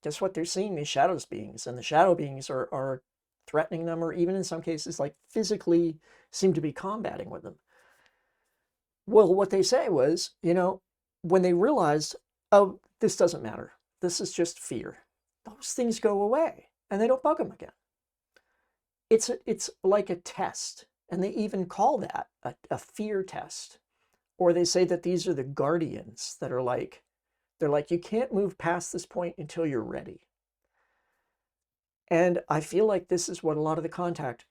guess what? They're seeing these shadows beings, and the shadow beings are threatening them, or even in some cases, like physically seem to be combating with them. Well, what they say was, when they realized, oh, this doesn't matter. This is just fear. Those things go away and they don't bug them again. It's like a test. And they even call that a fear test. Or they say that these are the guardians that are like, they're like, you can't move past this point until you're ready. And I feel like this is what a lot of the contact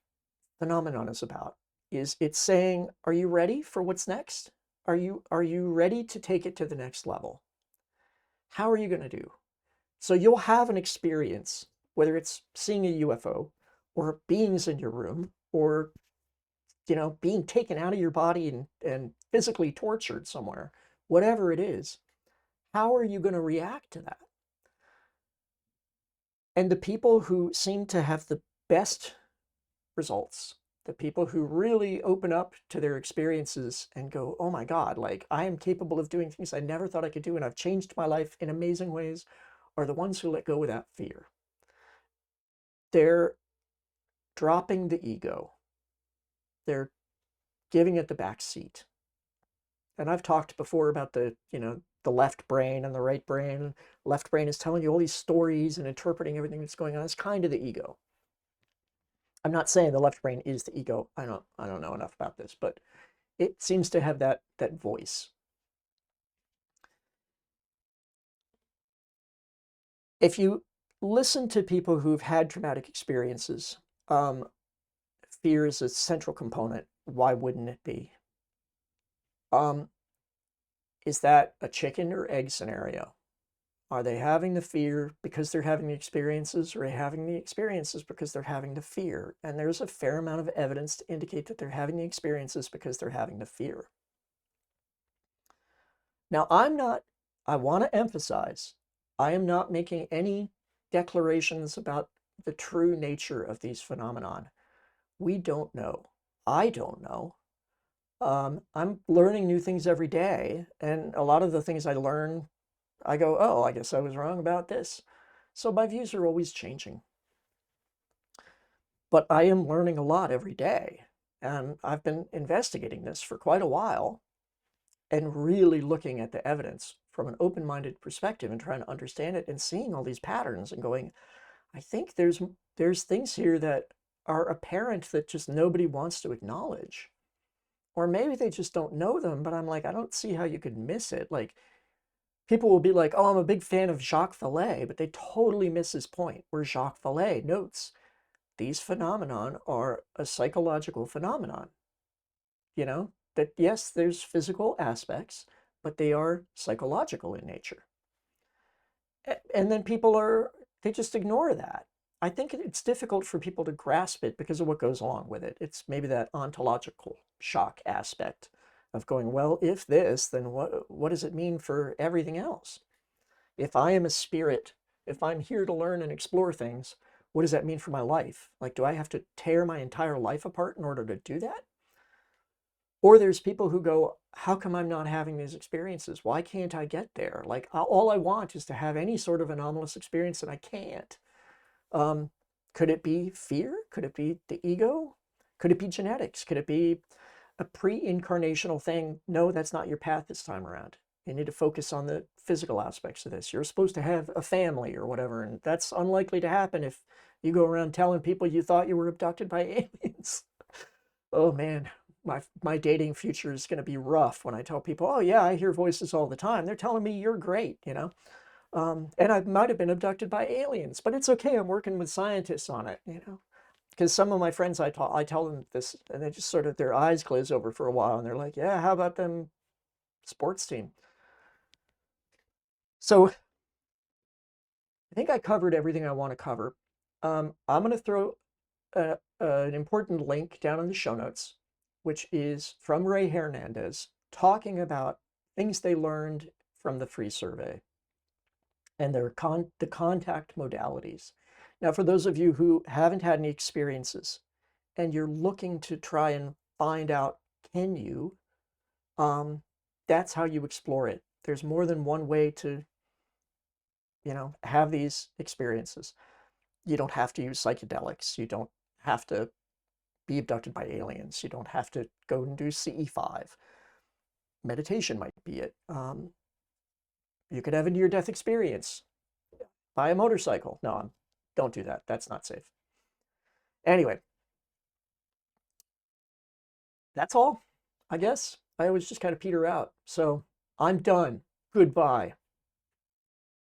phenomenon is about. It's saying, are you ready for what's next? Are you ready to take it to the next level? How are you going to do? So you'll have an experience, whether it's seeing a UFO or beings in your room or being taken out of your body and physically tortured somewhere, whatever it is. How are you going to react to that? And the people who seem to have the best results, the people who really open up to their experiences and go, oh my God, like I am capable of doing things I never thought I could do, and I've changed my life in amazing ways, are the ones who let go without fear. They're dropping the ego. They're giving it the back seat. And I've talked before about the left brain and the right brain. Left brain is telling you all these stories and interpreting everything that's going on. It's kind of the ego. I'm not saying the left brain is the ego. I don't know enough about this, but it seems to have that voice. If you listen to people who've had traumatic experiences, fear is a central component. Why wouldn't it be? Is that a chicken or egg scenario? Are they having the fear because they're having the experiences, or are they having the experiences because they're having the fear? And there's a fair amount of evidence to indicate that they're having the experiences because they're having the fear. Now, I want to emphasize, I am not making any declarations about the true nature of these phenomenon. We don't know. I don't know. I'm learning new things every day, and a lot of the things I learn, I go, oh, I guess I was wrong about this. So my views are always changing. But I am learning a lot every day, and I've been investigating this for quite a while and really looking at the evidence from an open-minded perspective and trying to understand it and seeing all these patterns and going, I think there's things here that are apparent that just nobody wants to acknowledge. Or maybe they just don't know them, but I'm like, I don't see how you could miss it. Like, people will be like, oh, I'm a big fan of Jacques Vallée, but they totally miss his point, where Jacques Vallée notes these phenomenon are a psychological phenomenon. That yes, there's physical aspects, but they are psychological in nature. And then they just ignore that. I think it's difficult for people to grasp it because of what goes along with it. It's maybe that ontological shock aspect of going, well, if this, then what does it mean for everything else? If I am a spirit, if I'm here to learn and explore things, what does that mean for my life? Like, do I have to tear my entire life apart in order to do that? Or there's people who go, how come I'm not having these experiences? Why can't I get there? Like, all I want is to have any sort of anomalous experience, and I can't. Could it be fear? Could it be the ego? Could it be genetics? Could it be a pre-incarnational thing? No, that's not your path this time around. You need to focus on the physical aspects of this. You're supposed to have a family or whatever, and that's unlikely to happen if you go around telling people you thought you were abducted by aliens. Oh man, my dating future is going to be rough when I tell people, oh yeah, I hear voices all the time. They're telling me you're great, and I might have been abducted by aliens, but it's okay. I'm working with scientists on it, because some of my friends, I tell them this, and they just sort of, their eyes glaze over for a while, and they're like, yeah, how about them sports team? So I think I covered everything I want to cover. I'm going to throw an important link down in the show notes, which is from Ray Hernandez talking about things they learned from the free survey and the contact modalities. Now, for those of you who haven't had any experiences and you're looking to try and find out, can you, that's how you explore it. There's more than one way to, have these experiences. You don't have to use psychedelics. You don't have to be abducted by aliens. You don't have to go and do CE5. Meditation might be it. You could have a near-death experience. Buy a motorcycle. No, don't do that. That's not safe. Anyway, that's all, I guess. I always just kind of peter out. So I'm done. Goodbye.